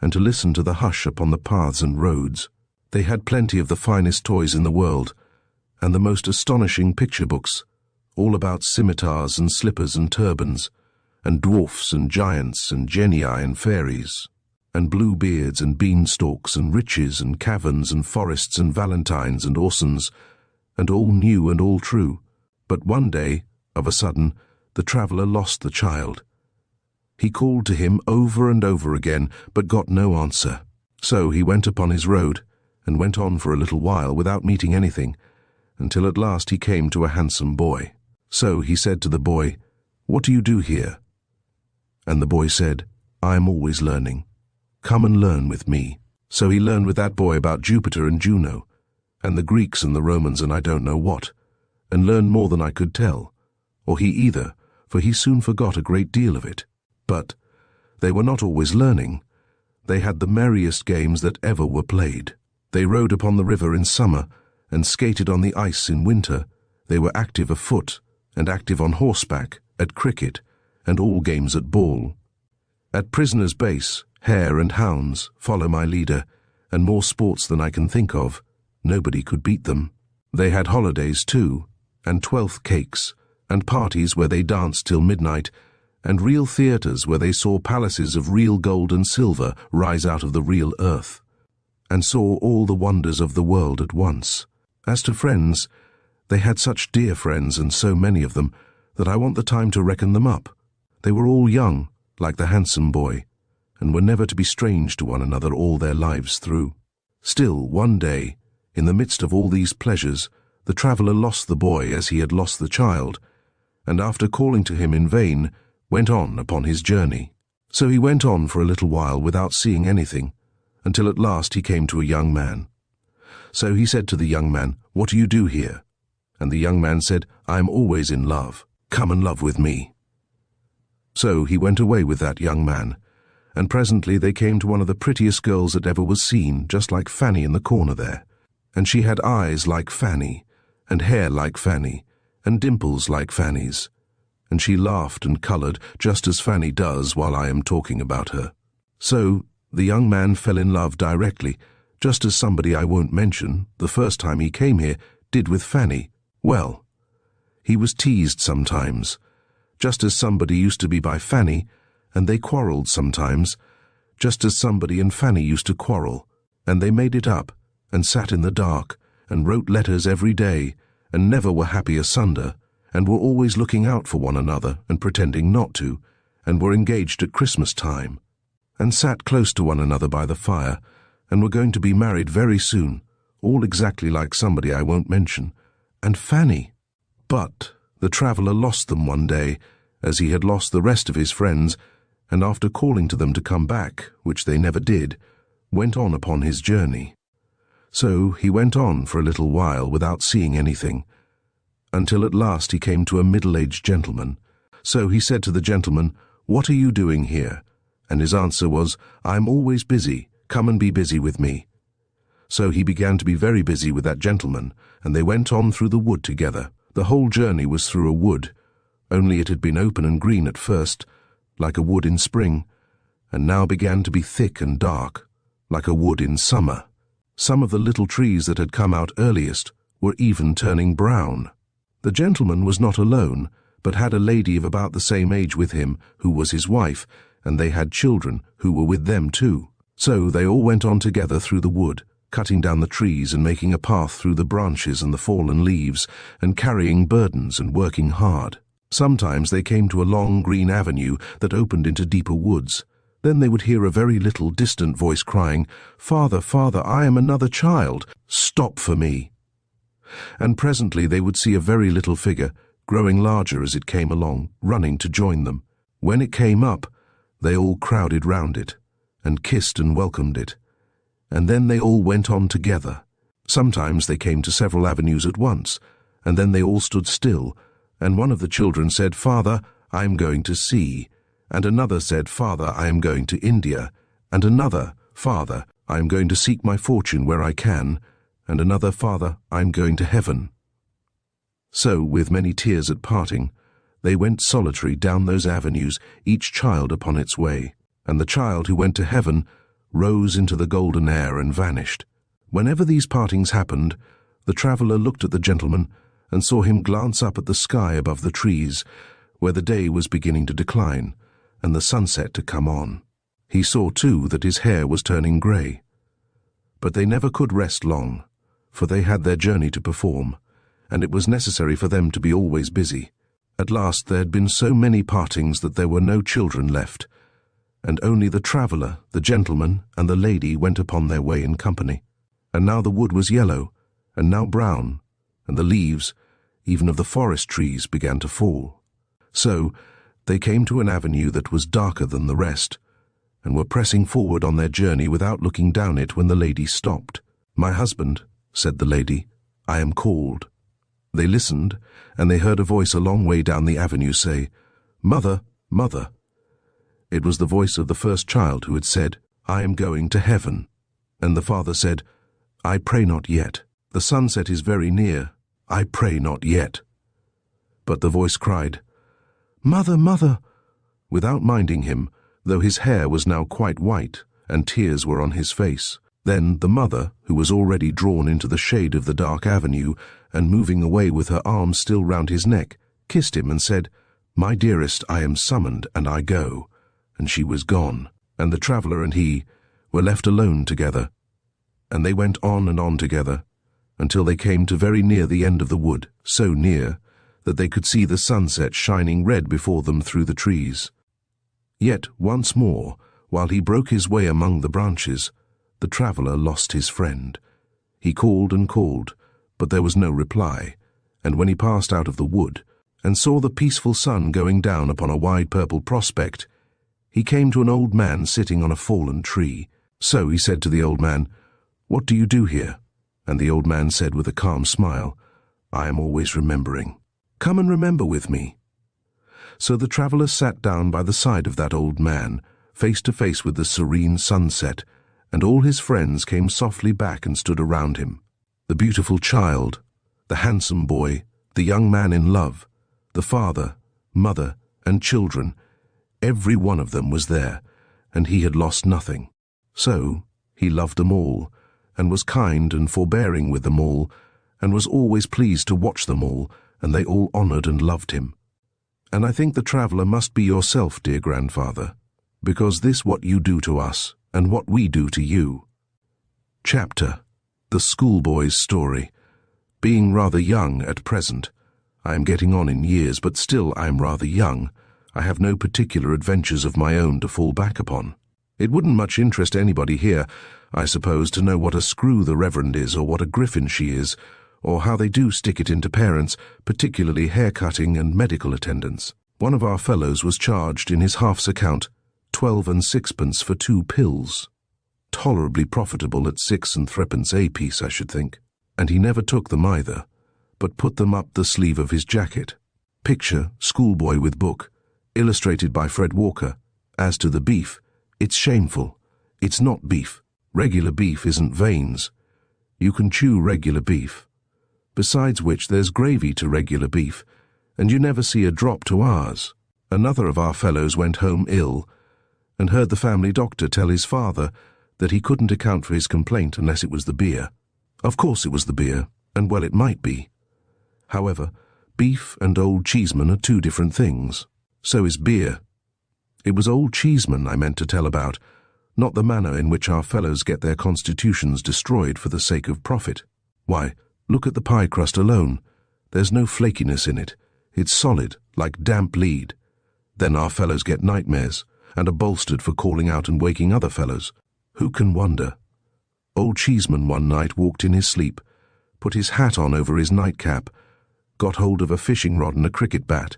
[SPEAKER 1] and to listen to the hush upon the paths and roads. They had plenty of the finest toys in the world, and the most astonishing picture books, all about scimitars and slippers and turbans, and dwarfs and giants and genii and fairies, and blue beards and beanstalks and riches and caverns and forests and valentines and orsons, and all new and all true. But one day, of a sudden, the traveller lost the child. He called to him over and over again, but got no answer. So he went upon his road, and went on for a little while without meeting anything, until at last he came to a handsome boy. So he said to the boy, "What do you do here?" And the boy said, "I am always learning. Come and learn with me." So he learned with that boy about Jupiter and Juno, and the Greeks and the Romans and I don't know what, and learned more than I could tell, or he either, for he soon forgot a great deal of it. But they were not always learning. They had the merriest games that ever were played. They rode upon the river in summer, and skated on the ice in winter. They were active afoot, and active on horseback, at cricket, and all games at ball. At Prisoner's Base, hare and hounds, follow my leader, and more sports than I can think of. Nobody could beat them. They had holidays too, and 12th cakes, and parties where they danced till midnight, and real theatres where they saw palaces of real gold and silver rise out of the real earth, and saw all the wonders of the world at once. As to friends, they had such dear friends, and so many of them, that I want the time to reckon them up. They were all young, like the handsome boy, and were never to be strange to one another all their lives through. Still, one day, in the midst of all these pleasures, the traveller lost the boy as he had lost the child, and after calling to him in vain, went on upon his journey. So he went on for a little while without seeing anything, until at last he came to a young man. So he said to the young man, "What do you do here?" And the young man said, "I am always in love. Come and love with me." So he went away with that young man, and presently they came to one of the prettiest girls that ever was seen, just like Fanny in the corner there. and she had eyes like Fanny, and hair like Fanny, and dimples like Fanny's, and she laughed and coloured just as Fanny does while I am talking about her. So the young man fell in love directly, just as somebody I won't mention, the first time he came here, did with Fanny. Well, he was teased sometimes, just as somebody used to be by Fanny, and they quarrelled sometimes, just as somebody and Fanny used to quarrel, and they made it up, and sat in the dark, and wrote letters every day, and never were happy asunder, and were always looking out for one another and pretending not to, and were engaged at Christmas time, and sat close to one another by the fire, and were going to be married very soon, all exactly like somebody I won't mention, and Fanny. But the traveller lost them one day, as he had lost the rest of his friends, and after calling to them to come back, which they never did, went on upon his journey. So he went on for a little while without seeing anything, until at last he came to a middle-aged gentleman. So he said to the gentleman, "What are you doing here?" And his answer was, "I am always busy. Come and be busy with me." So he began to be very busy with that gentleman, and they went on through the wood together. The whole journey was through a wood, only it had been open and green at first, like a wood in spring, and now began to be thick and dark, like a wood in summer. Some of the little trees that had come out earliest were even turning brown. The gentleman was not alone, but had a lady of about the same age with him, who was his wife, and they had children who were with them too. So they all went on together through the wood, cutting down the trees and making a path through the branches and the fallen leaves, and carrying burdens and working hard. Sometimes they came to a long green avenue that opened into deeper woods. Then they would hear a very little distant voice crying, "Father, Father, I am another child. Stop for me." And presently they would see a very little figure, growing larger as it came along, running to join them. When it came up, they all crowded round it, and kissed and welcomed it. And then they all went on together. Sometimes they came to several avenues at once, and then they all stood still, and one of the children said, "Father, I am going to sea," and another said, "Father, I am going to India," and another, "Father, I am going to seek my fortune where I can," and another, "Father, I am going to heaven." So, with many tears at parting, they went solitary down those avenues, each child upon its way, and the child who went to heaven rose into the golden air and vanished. Whenever these partings happened, the traveller looked at the gentleman and saw him glance up at the sky above the trees, where the day was beginning to decline, and the sunset to come on. He saw, too, that his hair was turning grey. But they never could rest long, for they had their journey to perform, and it was necessary for them to be always busy. At last there had been so many partings that there were no children left, and only the traveller, the gentleman, and the lady went upon their way in company. And now the wood was yellow, and now brown, and the leaves, even of the forest trees, began to fall. So they came to an avenue that was darker than the rest, and were pressing forward on their journey without looking down it when the lady stopped. "My husband," said the lady, "I am called." They listened, and they heard a voice a long way down the avenue say, "Mother, mother." It was the voice of the first child who had said, "I am going to heaven." And the father said, "I pray not yet. The sunset is very near. I pray not yet." But the voice cried, "Mother, mother," without minding him, though his hair was now quite white, and tears were on his face. Then the mother, who was already drawn into the shade of the dark avenue, and moving away with her arms still round his neck, kissed him and said, "My dearest, I am summoned, and I go." And she was gone, and the traveller and he were left alone together. And they went on and on together, until they came to very near the end of the wood, so near that they could see the sunset shining red before them through the trees. Yet once more, while he broke his way among the branches, the traveller lost his friend. He called and called, but there was no reply, and when he passed out of the wood, and saw the peaceful sun going down upon a wide purple prospect, he came to an old man sitting on a fallen tree. So he said to the old man, "What do you do here?" And the old man said with a calm smile, "I am always remembering. Come and remember with me." So the traveller sat down by the side of that old man, face to face with the serene sunset, and all his friends came softly back and stood around him. The beautiful child, the handsome boy, the young man in love, the father, mother, and children, every one of them was there, and he had lost nothing. So he loved them all, and was kind and forbearing with them all, and was always pleased to watch them all, and they all honoured and loved him. And I think the traveller must be yourself, dear grandfather, because this what you do to us, and what we do to you. Chapter: The Schoolboy's Story. Being rather young at present, I am getting on in years, but still I am rather young. I have no particular adventures of my own to fall back upon. It wouldn't much interest anybody here, I suppose, to know what a screw the Reverend is, or what a griffin she is, or how they do stick it into parents, particularly hair-cutting and medical attendants. One of our fellows was charged in his half's account 12 and 6pence for 2 pills. Tolerably profitable at 6 and 3pence a piece, I should think. And he never took them either, but put them up the sleeve of his jacket. Picture, schoolboy with book, illustrated by Fred Walker. As to the beef, it's shameful. It's not beef. Regular beef isn't veins. You can chew regular beef. Besides which, there's gravy to regular beef, and you never see a drop to ours. Another of our fellows went home ill, and heard the family doctor tell his father that he couldn't account for his complaint unless it was the beer. Of course it was the beer, and well it might be. However, beef and Old Cheeseman are 2 different things. So is beer. It was Old Cheeseman I meant to tell about, not the manner in which our fellows get their constitutions destroyed for the sake of profit. Why, look at the pie crust alone. There's no flakiness in it. It's solid, like damp lead. Then our fellows get nightmares, and are bolstered for calling out and waking other fellows. Who can wonder? Old Cheeseman one night walked in his sleep, put his hat on over his nightcap, got hold of a fishing rod and a cricket bat,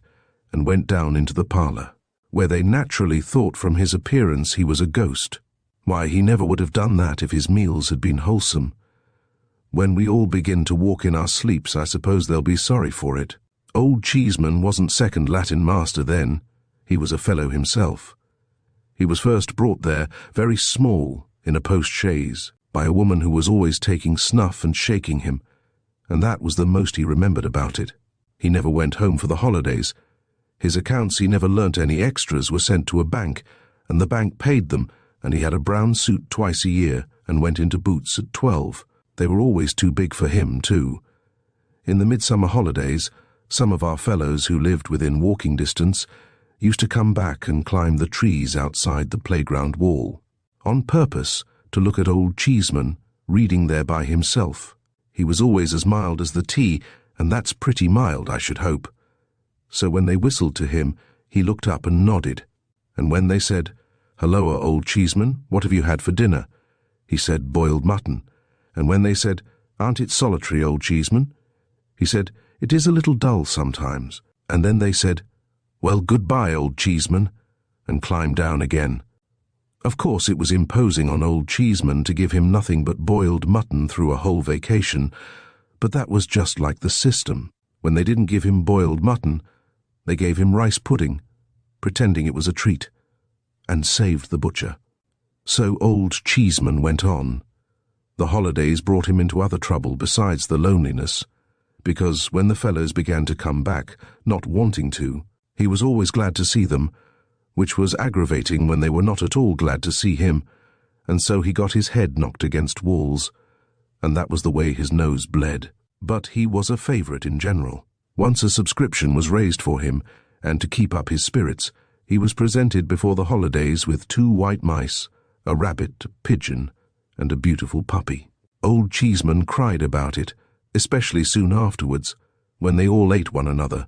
[SPEAKER 1] and went down into the parlour, where they naturally thought from his appearance he was a ghost. Why, he never would have done that if his meals had been wholesome. When we all begin to walk in our sleeps, I suppose they'll be sorry for it. Old Cheeseman wasn't second Latin master then. He was a fellow himself. He was first brought there, very small, in a post-chaise, by a woman who was always taking snuff and shaking him, and that was the most he remembered about it. He never went home for the holidays. His accounts he never learnt any extras were sent to a bank, and the bank paid them, and he had a brown suit twice a year, and went into boots at 12. They were always too big for him, too. In the midsummer holidays, some of our fellows who lived within walking distance used to come back and climb the trees outside the playground wall, on purpose to look at Old Cheeseman reading there by himself. He was always as mild as the tea, and that's pretty mild, I should hope. So when they whistled to him, he looked up and nodded, and when they said, "Halloa, Old Cheeseman, what have you had for dinner?" he said, "Boiled mutton." And when they said, "Aren't it solitary, Old Cheeseman?" he said, "It is a little dull sometimes." And then they said, "Well, goodbye, Old Cheeseman," and climbed down again. Of course it was imposing on Old Cheeseman to give him nothing but boiled mutton through a whole vacation, but that was just like the system. When they didn't give him boiled mutton, they gave him rice pudding, pretending it was a treat, and saved the butcher. So Old Cheeseman went on. The holidays brought him into other trouble besides the loneliness, because when the fellows began to come back, not wanting to, he was always glad to see them, which was aggravating when they were not at all glad to see him, and so he got his head knocked against walls, and that was the way his nose bled. But he was a favourite in general. Once a subscription was raised for him, and to keep up his spirits, he was presented before the holidays with 2 white mice, a rabbit, a pigeon, and a beautiful puppy. Old Cheeseman cried about it, especially soon afterwards, when they all ate one another.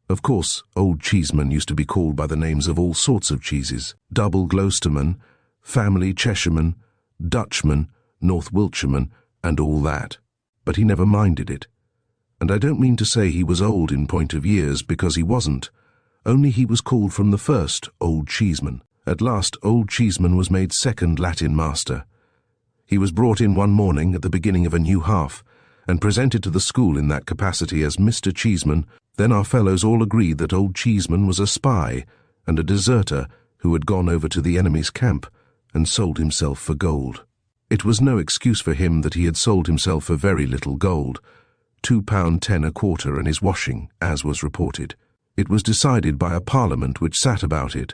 [SPEAKER 1] Of course, Old Cheeseman used to be called by the names of all sorts of cheeses: Double Gloucesterman, Family Cheshireman, Dutchman, North Wiltshireman, and all that. But he never minded it. And I don't mean to say he was old in point of years, because he wasn't, only he was called from the first Old Cheeseman. At last Old Cheeseman was made second Latin master. He was brought in one morning at the beginning of a new half, and presented to the school in that capacity as Mr. Cheeseman. Then our fellows all agreed that Old Cheeseman was a spy and a deserter who had gone over to the enemy's camp and sold himself for gold. It was no excuse for him that he had sold himself for very little gold, £2.10 a quarter, and his washing, as was reported. It was decided by a parliament which sat about it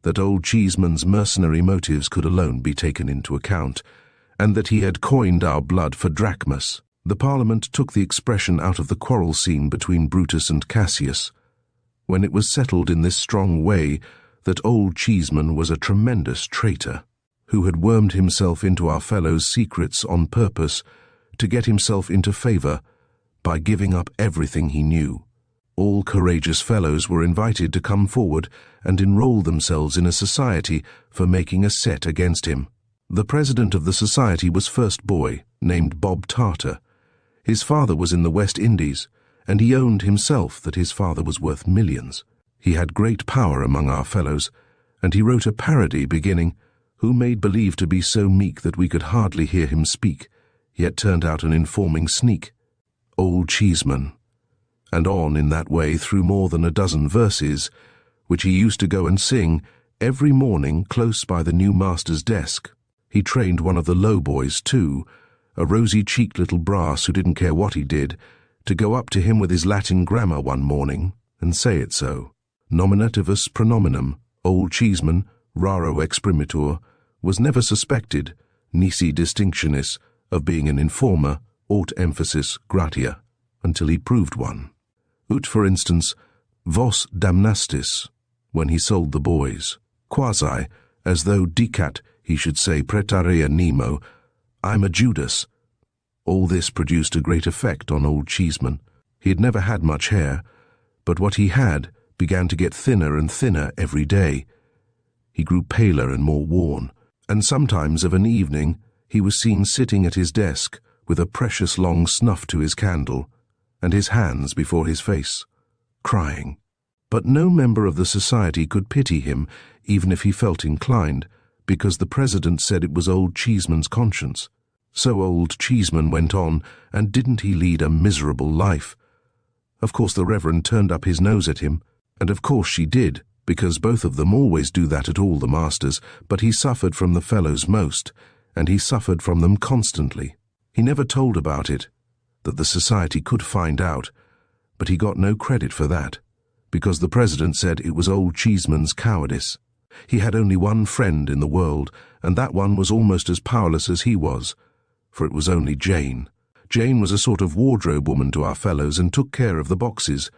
[SPEAKER 1] that Old Cheeseman's mercenary motives could alone be taken into account, and that he had coined our blood for drachmas. The parliament took the expression out of the quarrel scene between Brutus and Cassius, when it was settled in this strong way that Old Cheeseman was a tremendous traitor, who had wormed himself into our fellows' secrets on purpose to get himself into favour by giving up everything he knew. All courageous fellows were invited to come forward and enroll themselves in a society for making a set against him. The president of the society was first boy, named Bob Tarter. His father was in the West Indies, and he owned himself that his father was worth millions. He had great power among our fellows, and he wrote a parody beginning, "Who made believe to be so meek that we could hardly hear him speak, yet turned out an informing sneak. Old Cheeseman," and on in that way through more than a dozen verses, which he used to go and sing every morning close by the new master's desk. He trained one of the low boys too, a rosy-cheeked little brass who didn't care what he did, to go up to him with his Latin grammar one morning and say it so. Nominativus pronominum, Old Cheeseman, raro exprimitur, was never suspected, nisi distinctionis, of being an informer, aut emphasis gratia, until he proved one. Ut, for instance, vos damnastis, when he sold the boys, quasi, as though dicat he should say praetarea nemo, I'm a Judas. All this produced a great effect on Old Cheeseman. He had never had much hair, but what he had began to get thinner and thinner every day. He grew paler and more worn, and sometimes of an evening he was seen sitting at his desk with a precious long snuff to his candle, and his hands before his face, crying. But no member of the society could pity him, even if he felt inclined, because the president said it was Old Cheeseman's conscience. So Old Cheeseman went on, and didn't he lead a miserable life? Of course the Reverend turned up his nose at him, and of course she did, because both of them always do that at all the masters, but he suffered from the fellows most, and he suffered from them constantly. He never told about it, that the society could find out, but he got no credit for that, because the president said it was Old Cheeseman's cowardice. He had only one friend in the world, and that one was almost as powerless as he was, for it was only Jane. Jane was a sort of wardrobe woman to our fellows and took care of the boxes.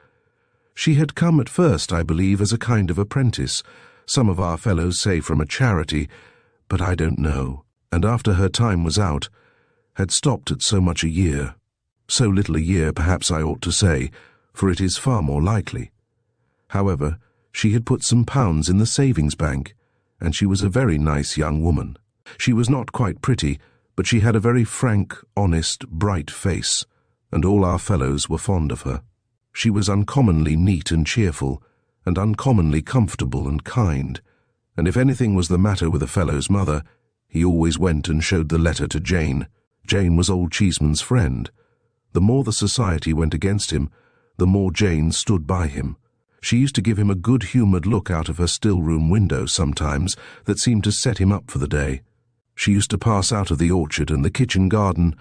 [SPEAKER 1] She had come at first, I believe, as a kind of apprentice. Some of our fellows say from a charity, but I don't know, and after her time was out, had stopped at so much a year. So little a year, perhaps I ought to say, for it is far more likely. However, she had put some pounds in the savings bank, and she was a very nice young woman. She was not quite pretty, but she had a very frank, honest, bright face, and all our fellows were fond of her. She was uncommonly neat and cheerful, and uncommonly comfortable and kind, and if anything was the matter with a fellow's mother, he always went and showed the letter to Jane. Jane was Old Cheeseman's friend. The more the society went against him, the more Jane stood by him. She used to give him a good-humoured look out of her still-room window sometimes that seemed to set him up for the day. She used to pass out of the orchard and the kitchen garden,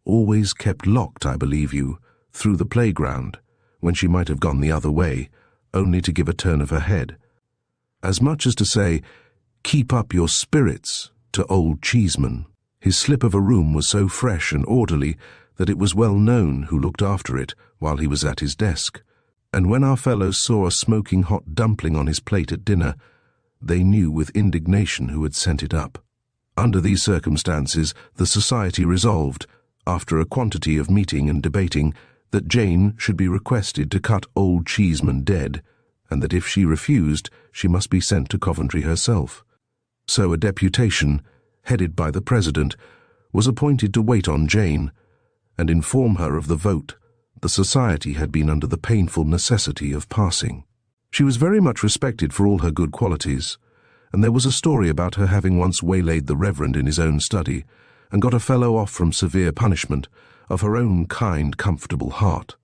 [SPEAKER 1] always kept locked, I believe you, through the playground, when she might have gone the other way, only to give a turn of her head. As much as to say, keep up your spirits, to Old Cheeseman. His slip of a room was so fresh and orderly that it was well known who looked after it while he was at his desk, and when our fellows saw a smoking hot dumpling on his plate at dinner, they knew with indignation who had sent it up. Under these circumstances, the society resolved, after a quantity of meeting and debating, that Jane should be requested to cut Old Cheeseman dead, and that if she refused, she must be sent to Coventry herself. So a deputation, headed by the president, was appointed to wait on Jane, and inform her of the vote the society had been under the painful necessity of passing. She was very much respected for all her good qualities, and there was a story about her having once waylaid the Reverend in his own study, and got a fellow off from severe punishment, of her own kind, comfortable heart.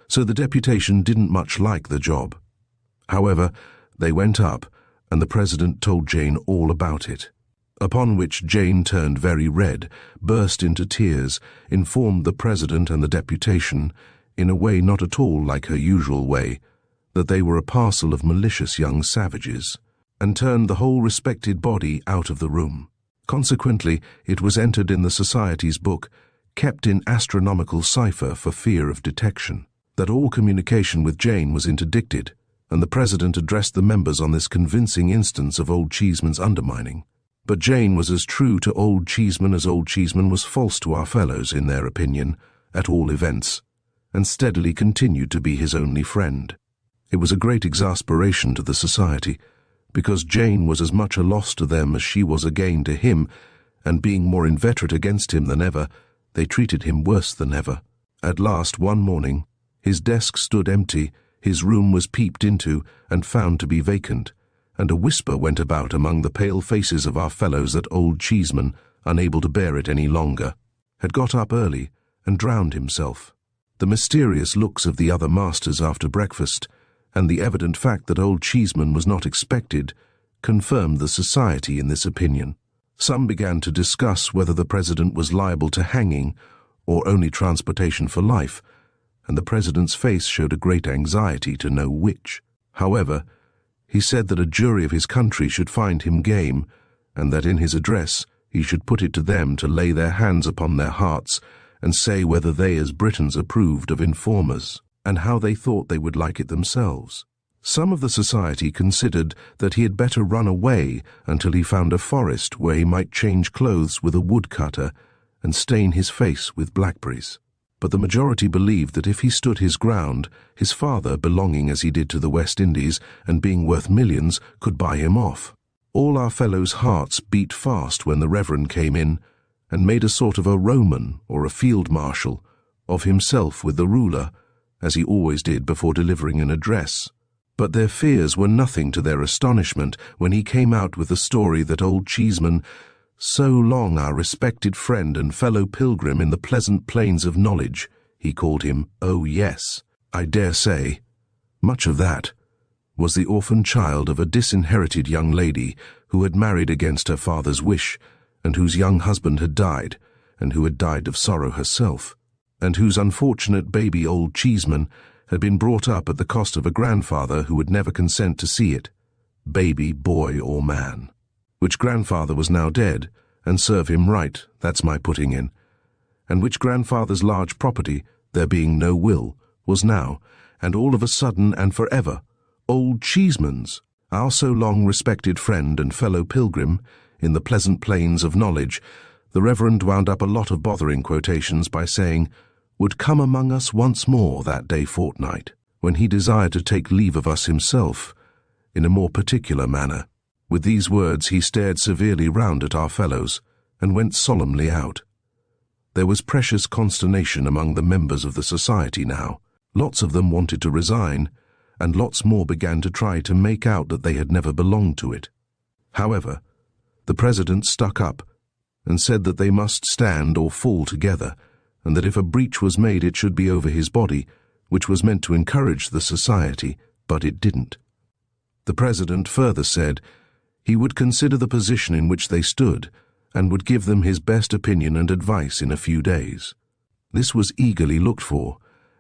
[SPEAKER 1] So the deputation didn't much like the job. However, they went up, and the president told Jane all about it. Upon which Jane turned very red, burst into tears, informed the president and the deputation, in a way not at all like her usual way, that they were a parcel of malicious young savages, and turned the whole respected body out of the room. Consequently, it was entered in the Society's book, kept in astronomical cipher for fear of detection, that all communication with Jane was interdicted, and the president addressed the members on this convincing instance of Old Cheeseman's undermining. But Jane was as true to Old Cheeseman as Old Cheeseman was false to our fellows, in their opinion, at all events, and steadily continued to be his only friend. It was a great exasperation to the Society, because Jane was as much a loss to them as she was a gain to him, and being more inveterate against him than ever, they treated him worse than ever. At last, one morning, his desk stood empty, his room was peeped into and found to be vacant, and a whisper went about among the pale faces of our fellows that Old Cheeseman, unable to bear it any longer, had got up early and drowned himself. The mysterious looks of the other masters after breakfast, and the evident fact that Old Cheeseman was not expected, confirmed the Society in this opinion. Some began to discuss whether the president was liable to hanging or only transportation for life, and the president's face showed a great anxiety to know which. However, he said that a jury of his country should find him game, and that in his address he should put it to them to lay their hands upon their hearts and say whether they as Britons approved of informers, and how they thought they would like it themselves. Some of the Society considered that he had better run away until he found a forest where he might change clothes with a woodcutter and stain his face with blackberries. But the majority believed that if he stood his ground, his father, belonging as he did to the West Indies and being worth millions, could buy him off. All our fellows' hearts beat fast when the Reverend came in and made a sort of a Roman or a field marshal of himself with the ruler, as he always did before delivering an address. But their fears were nothing to their astonishment when he came out with the story that Old Cheeseman, so long our respected friend and fellow pilgrim in the pleasant plains of knowledge, he called him, oh yes, I dare say, much of that, was the orphan child of a disinherited young lady who had married against her father's wish, and whose young husband had died, and who had died of sorrow herself, and whose unfortunate baby Old Cheeseman had been brought up at the cost of a grandfather who would never consent to see it, baby, boy, or man. Which grandfather was now dead, and serve him right, that's my putting in, and which grandfather's large property, there being no will, was now, and all of a sudden and forever, Old Cheeseman's, our so long respected friend and fellow pilgrim, in the pleasant plains of knowledge. The Reverend wound up a lot of bothering quotations by saying, would come among us once more that day fortnight, when he desired to take leave of us himself, in a more particular manner. With these words he stared severely round at our fellows, and went solemnly out. There was precious consternation among the members of the Society now. Lots of them wanted to resign, and lots more began to try to make out that they had never belonged to it. However, the president stuck up, and said that they must stand or fall together, and that if a breach was made it should be over his body, which was meant to encourage the Society, but it didn't. The president further said he would consider the position in which they stood, and would give them his best opinion and advice in a few days. This was eagerly looked for,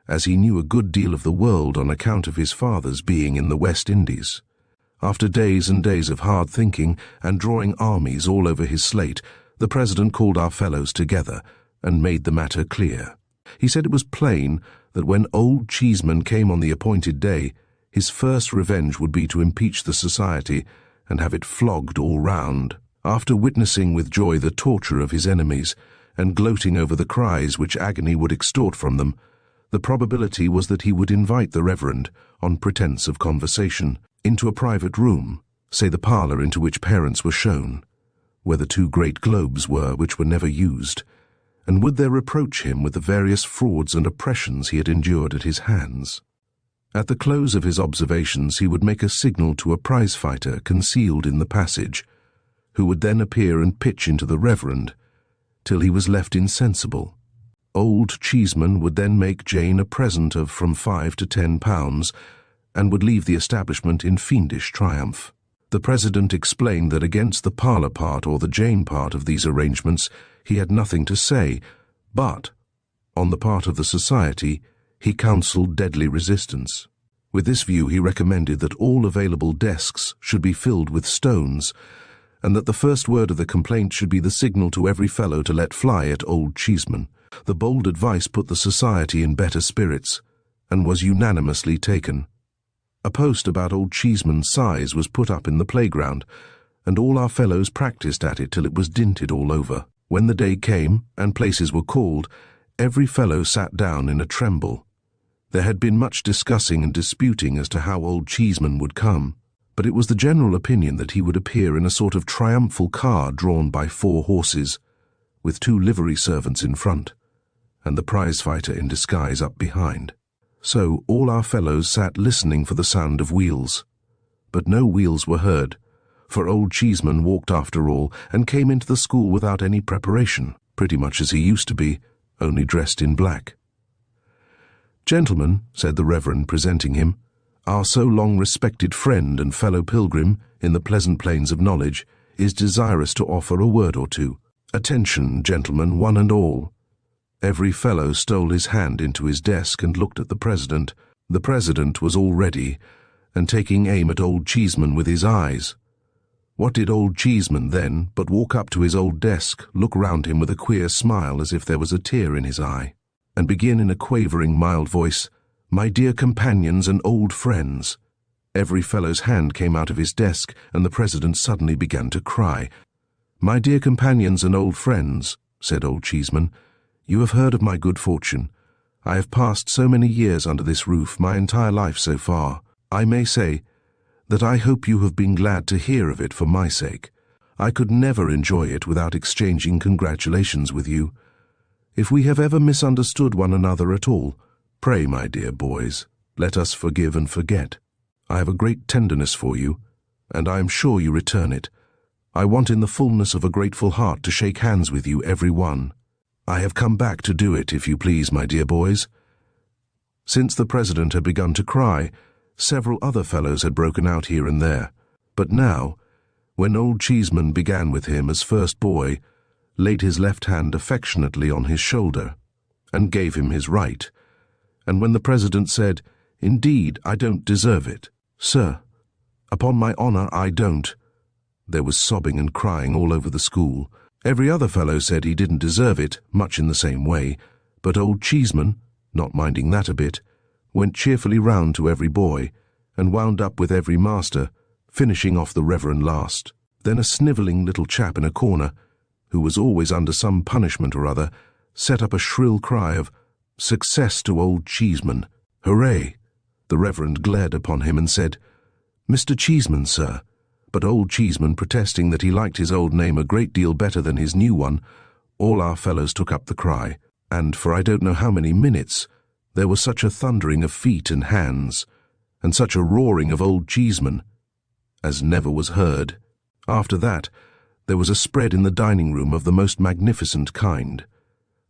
[SPEAKER 1] as he knew a good deal of the world on account of his father's being in the West Indies. After days and days of hard thinking and drawing armies all over his slate, the president called our fellows together and made the matter clear. He said it was plain that when Old Cheeseman came on the appointed day, his first revenge would be to impeach the Society and have it flogged all round. After witnessing with joy the torture of his enemies, and gloating over the cries which agony would extort from them, the probability was that he would invite the Reverend, on pretence of conversation, into a private room, say the parlour into which parents were shown, where the two great globes were which were never used, and would there reproach him with the various frauds and oppressions he had endured at his hands. At the close of his observations he would make a signal to a prize-fighter concealed in the passage, who would then appear and pitch into the Reverend, till he was left insensible. Old Cheeseman would then make Jane a present of from £5 to £10, and would leave the establishment in fiendish triumph. The president explained that against the parlor part or the Jane part of these arrangements he had nothing to say, but on the part of the society he counselled deadly resistance. With this view he recommended that all available desks should be filled with stones, and that the first word of the complaint should be the signal to every fellow to let fly at Old Cheeseman. The bold advice put the society in better spirits, and was unanimously taken. A post about Old Cheeseman's size was put up in the playground, and all our fellows practised at it till it was dinted all over. When the day came, and places were called, every fellow sat down in a tremble. There had been much discussing and disputing as to how Old Cheeseman would come, but it was the general opinion that he would appear in a sort of triumphal car drawn by 4 horses, with 2 livery servants in front, and the prize-fighter in disguise up behind. So all our fellows sat listening for the sound of wheels. But no wheels were heard, for Old Cheeseman walked after all, and came into the school without any preparation, pretty much as he used to be, only dressed in black. "Gentlemen," said the Reverend, presenting him, "our so long respected friend and fellow pilgrim in the pleasant plains of knowledge is desirous to offer a word or two. Attention, gentlemen, one and all." Every fellow stole his hand into his desk and looked at the president. The president was all ready, and taking aim at Old Cheeseman with his eyes. What did Old Cheeseman then but walk up to his old desk, look round him with a queer smile as if there was a tear in his eye, and begin in a quavering, mild voice, "My dear companions and old friends." Every fellow's hand came out of his desk, and the president suddenly began to cry. "My dear companions and old friends," said Old Cheeseman, "you have heard of my good fortune. I have passed so many years under this roof, my entire life so far. I may say that I hope you have been glad to hear of it for my sake. I could never enjoy it without exchanging congratulations with you. If we have ever misunderstood one another at all, pray, my dear boys, let us forgive and forget. I have a great tenderness for you, and I am sure you return it. I want in the fullness of a grateful heart to shake hands with you, every one. I have come back to do it, if you please, my dear boys." Since the president had begun to cry, several other fellows had broken out here and there, but now, when Old Cheeseman began with him as first boy, laid his left hand affectionately on his shoulder, and gave him his right, and when the president said, "Indeed, I don't deserve it, sir. Upon my honor, I don't," there was sobbing and crying all over the school. Every other fellow said he didn't deserve it, much in the same way, but Old Cheeseman, not minding that a bit, went cheerfully round to every boy, and wound up with every master, finishing off the Reverend last. Then a snivelling little chap in a corner, who was always under some punishment or other, set up a shrill cry of, "Success to Old Cheeseman! Hooray!" The Reverend glared upon him and said, "Mr. Cheeseman, sir." But Old Cheeseman, protesting that he liked his old name a great deal better than his new one, all our fellows took up the cry, and for I don't know how many minutes, there was such a thundering of feet and hands, and such a roaring of Old Cheeseman, as never was heard. After that, there was a spread in the dining room of the most magnificent kind.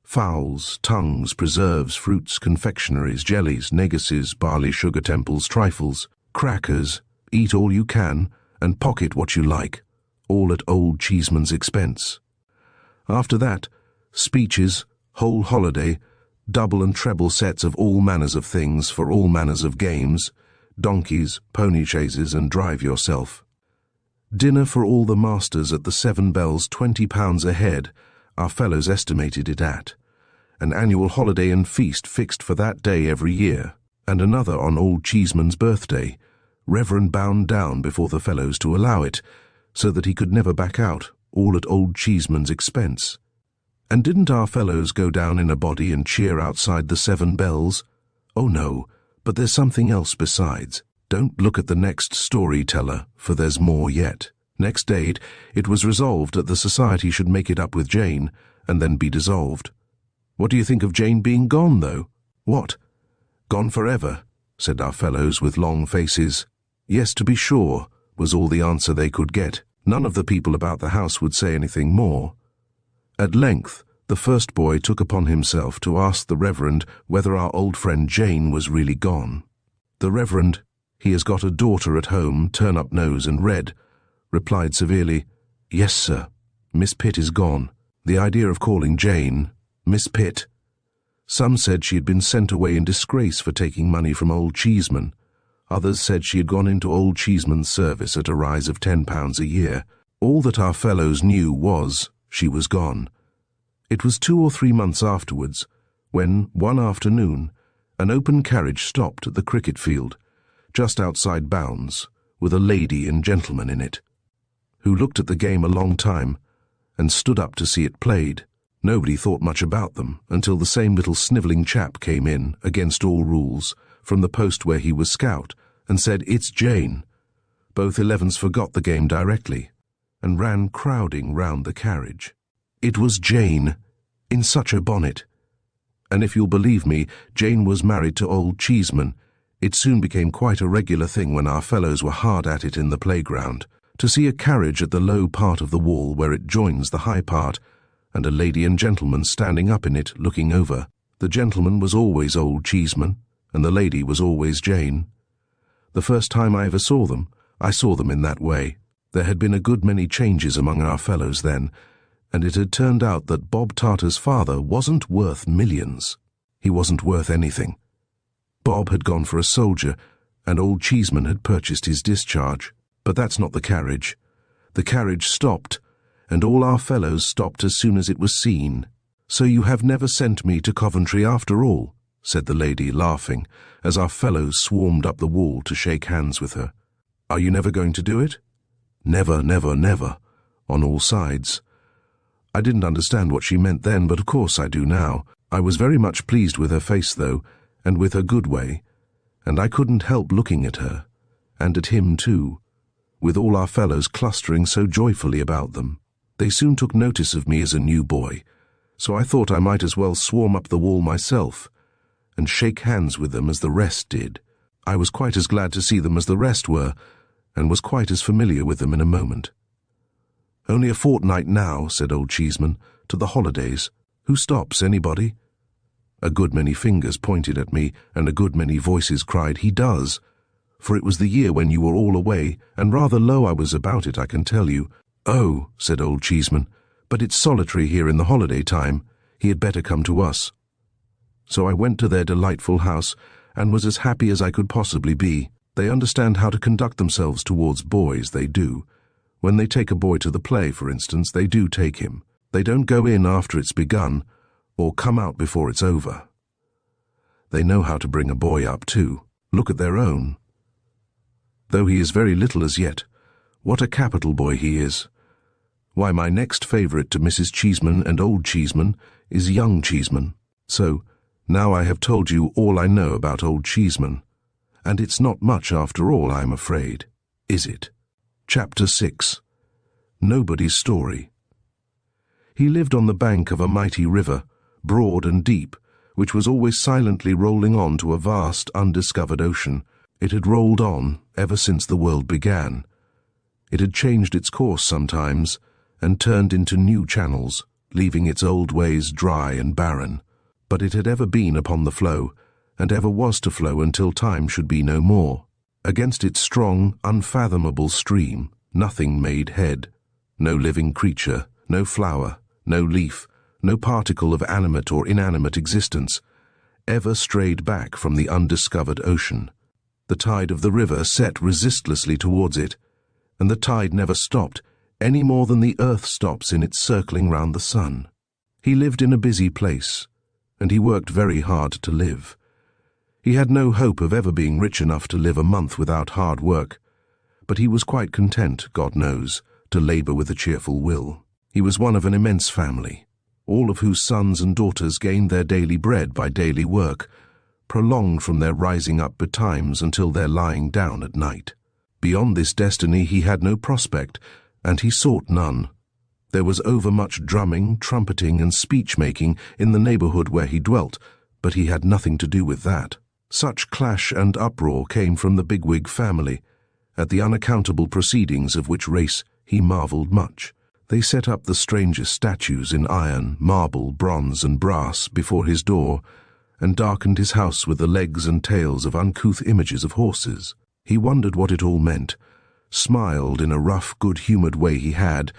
[SPEAKER 1] Fowls, tongues, preserves, fruits, confectionaries, jellies, neguses, barley, sugar temples, trifles, crackers, eat all you can, and pocket what you like, all at Old Cheeseman's expense. After that, speeches, whole holiday, double and treble sets of all manners of things for all manners of games, donkeys, pony chases, and drive yourself. Dinner for all the masters at the 7 Bells, £20 a head, our fellows estimated it at. An annual holiday and feast fixed for that day every year, and another on Old Cheeseman's birthday, Reverend bound down before the fellows to allow it, so that he could never back out, all at Old Cheeseman's expense. And didn't our fellows go down in a body and cheer outside the 7 Bells? Oh no, but there's something else besides. Don't look at the next storyteller, for there's more yet. Next day it was resolved that the society should make it up with Jane, and then be dissolved. What do you think of Jane being gone, though? What? Gone forever? Said our fellows with long faces. Yes, to be sure, was all the answer they could get. None of the people about the house would say anything more. At length, the first boy took upon himself to ask the Reverend whether our old friend Jane was really gone. The Reverend, he has got a daughter at home, turn-up nose and red, replied severely, "Yes, sir. Miss Pitt is gone." The idea of calling Jane Miss Pitt. Some said she had been sent away in disgrace for taking money from Old Cheeseman. Others said she had gone into Old Cheeseman's service at a rise of £10 a year. All that our fellows knew was she was gone. It was 2 or 3 months afterwards, when, one afternoon, an open carriage stopped at the cricket field, just outside bounds, with a lady and gentleman in it, who looked at the game a long time, and stood up to see it played. Nobody thought much about them until the same little snivelling chap came in, against all rules, from the post where he was scout, and said, "It's Jane." Both 11s forgot the game directly, and ran crowding round the carriage. It was Jane, in such a bonnet. And if you'll believe me, Jane was married to Old Cheeseman. It soon became quite a regular thing when our fellows were hard at it in the playground, to see a carriage at the low part of the wall where it joins the high part, and a lady and gentleman standing up in it looking over. The gentleman was always Old Cheeseman, and the lady was always Jane. The first time I ever saw them, I saw them in that way. There had been a good many changes among our fellows then, and it had turned out that Bob Tarter's father wasn't worth millions. He wasn't worth anything. Bob had gone for a soldier, and Old Cheeseman had purchased his discharge. But that's not the carriage. The carriage stopped, and all our fellows stopped as soon as it was seen. "So you have never sent me to Coventry after all," said the lady, laughing, as our fellows swarmed up the wall to shake hands with her. "Are you never going to do it?" "Never, never, never," on all sides. I didn't understand what she meant then, but of course I do now. I was very much pleased with her face, though, and with her good way, and I couldn't help looking at her, and at him too, with all our fellows clustering so joyfully about them. They soon took notice of me as a new boy, so I thought I might as well swarm up the wall myself, and shake hands with them as the rest did. I was quite as glad to see them as the rest were, and was quite as familiar with them in a moment. "Only a fortnight now," said Old Cheeseman, "to the holidays. Who stops, anybody?" A good many fingers pointed at me, and a good many voices cried, "He does," for it was the year when you were all away, and rather low I was about it, I can tell you. "Oh," said Old Cheeseman, "but it's solitary here in the holiday time. He had better come to us." So I went to their delightful house, and was as happy as I could possibly be. They understand how to conduct themselves towards boys, they do. When they take a boy to the play, for instance, they do take him. They don't go in after it's begun, or come out before it's over. They know how to bring a boy up, too. Look at their own. Though he is very little as yet, what a capital boy he is. Why, my next favourite to Mrs. Cheeseman and Old Cheeseman is young Cheeseman. So, now I have told you all I know about Old Cheeseman, and it's not much after all, I am afraid, is it? Chapter 6. Nobody's Story. He lived on the bank of a mighty river, broad and deep, which was always silently rolling on to a vast, undiscovered ocean. It had rolled on ever since the world began. It had changed its course sometimes, and turned into new channels, leaving its old ways dry and barren. But it had ever been upon the flow, and ever was to flow until time should be no more. Against its strong, unfathomable stream, nothing made head. No living creature, no flower, no leaf, no particle of animate or inanimate existence, ever strayed back from the undiscovered ocean. The tide of the river set resistlessly towards it, and the tide never stopped, any more than the earth stops in its circling round the sun. He lived in a busy place, and he worked very hard to live. He had no hope of ever being rich enough to live a month without hard work, but he was quite content, God knows, to labour with a cheerful will. He was one of an immense family, all of whose sons and daughters gained their daily bread by daily work, prolonged from their rising up betimes until their lying down at night. Beyond this destiny he had no prospect, and he sought none. There was overmuch drumming, trumpeting, and speech-making in the neighbourhood where he dwelt, but he had nothing to do with that. Such clash and uproar came from the bigwig family, at the unaccountable proceedings of which race he marvelled much. They set up the strangest statues in iron, marble, bronze, and brass before his door, and darkened his house with the legs and tails of uncouth images of horses. He wondered what it all meant, smiled in a rough, good-humoured way he had,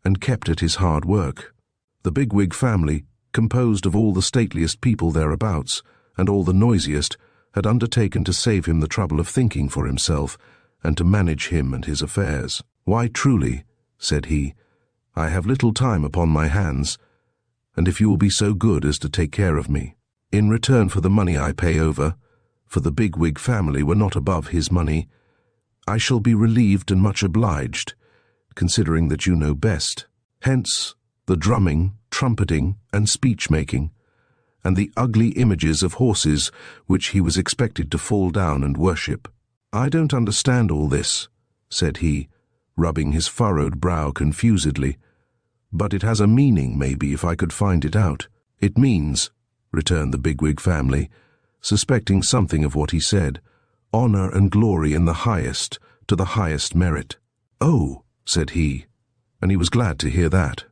[SPEAKER 1] and kept at his hard work. The bigwig family, composed of all the stateliest people thereabouts, and all the noisiest, had undertaken to save him the trouble of thinking for himself, and to manage him and his affairs. "Why, truly," said he, "I have little time upon my hands, and if you will be so good as to take care of me, in return for the money I pay over, for the bigwig family were not above his money, I shall be relieved and much obliged, considering that you know best." Hence the drumming, trumpeting, and speech-making, and the ugly images of horses which he was expected to fall down and worship. "I don't understand all this," said he, rubbing his furrowed brow confusedly, "but it has a meaning, maybe, if I could find it out." "It means," returned the bigwig family, suspecting something of what he said, "honour and glory in the highest, to the highest merit." "Oh," said he, and he was glad to hear that.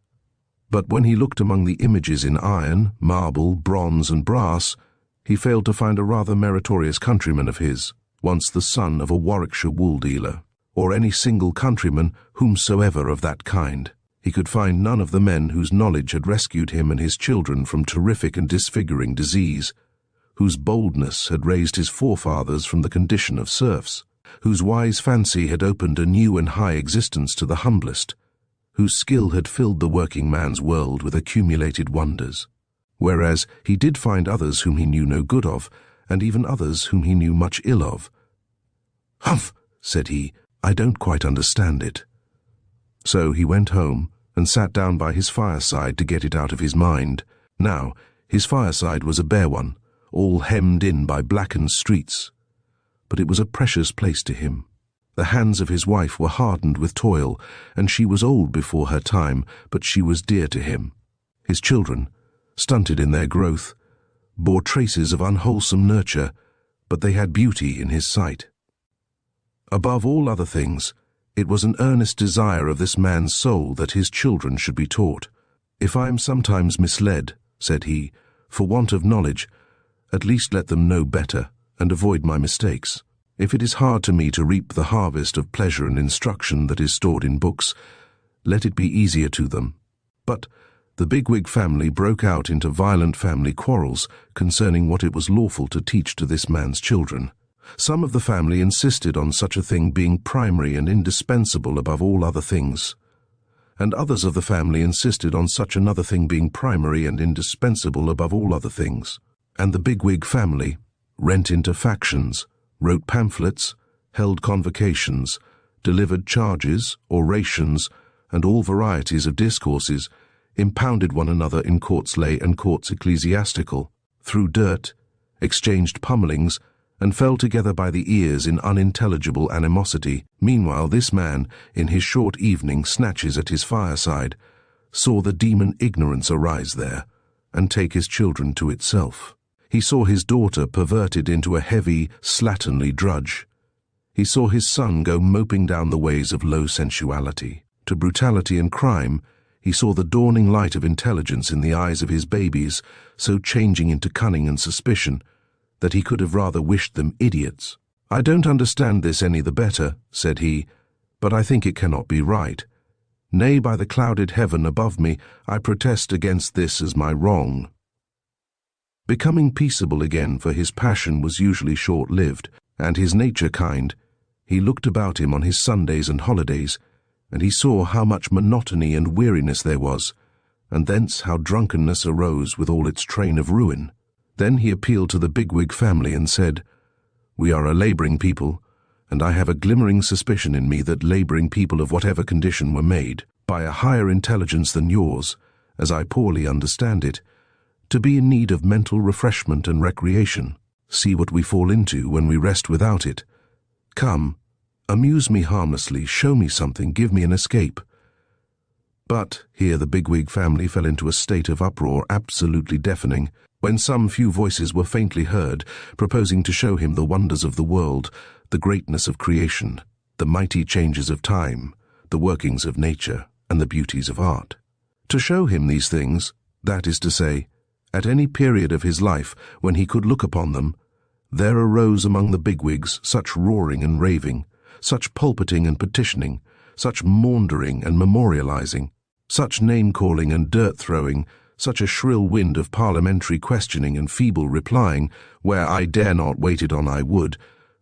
[SPEAKER 1] But when he looked among the images in iron, marble, bronze, and brass, he failed to find a rather meritorious countryman of his, once the son of a Warwickshire wool-dealer, or any single countryman whomsoever of that kind. He could find none of the men whose knowledge had rescued him and his children from terrific and disfiguring disease, whose boldness had raised his forefathers from the condition of serfs, whose wise fancy had opened a new and high existence to the humblest, whose skill had filled the working man's world with accumulated wonders. Whereas he did find others whom he knew no good of, and even others whom he knew much ill of. "Humph," said he, "I don't quite understand it." So he went home and sat down by his fireside to get it out of his mind. Now, his fireside was a bare one, all hemmed in by blackened streets. But it was a precious place to him. The hands of his wife were hardened with toil, and she was old before her time, but she was dear to him. His children, stunted in their growth, bore traces of unwholesome nurture, but they had beauty in his sight. Above all other things, it was an earnest desire of this man's soul that his children should be taught. "If I am sometimes misled," said he, "for want of knowledge, at least let them know better, and avoid my mistakes. If it is hard to me to reap the harvest of pleasure and instruction that is stored in books, let it be easier to them." But the bigwig family broke out into violent family quarrels concerning what it was lawful to teach to this man's children. Some of the family insisted on such a thing being primary and indispensable above all other things, and others of the family insisted on such another thing being primary and indispensable above all other things. And the bigwig family rent into factions, wrote pamphlets, held convocations, delivered charges, orations, and all varieties of discourses, impounded one another in courts lay and courts ecclesiastical, threw dirt, exchanged pummelings, and fell together by the ears in unintelligible animosity. Meanwhile this man, in his short evening snatches at his fireside, saw the demon ignorance arise there, and take his children to itself. He saw his daughter perverted into a heavy, slatternly drudge. He saw his son go moping down the ways of low sensuality. To brutality and crime, he saw the dawning light of intelligence in the eyes of his babies, so changing into cunning and suspicion, that he could have rather wished them idiots. "I don't understand this any the better," said he, "but I think it cannot be right. Nay, by the clouded heaven above me, I protest against this as my wrong." Becoming peaceable again, for his passion was usually short-lived, and his nature kind, he looked about him on his Sundays and holidays, and he saw how much monotony and weariness there was, and thence how drunkenness arose with all its train of ruin. Then he appealed to the bigwig family and said, "We are a labouring people, and I have a glimmering suspicion in me that labouring people of whatever condition were made, by a higher intelligence than yours, as I poorly understand it, to be in need of mental refreshment and recreation. See what we fall into when we rest without it. Come, amuse me harmlessly, show me something, give me an escape." But here the bigwig family fell into a state of uproar absolutely deafening, when some few voices were faintly heard, proposing to show him the wonders of the world, the greatness of creation, the mighty changes of time, the workings of nature, and the beauties of art. To show him these things, that is to say, at any period of his life when he could look upon them, there arose among the bigwigs such roaring and raving, such pulpiting and petitioning, such maundering and memorializing, such name-calling and dirt-throwing, such a shrill wind of parliamentary questioning and feeble replying, where I dare not waited on I would,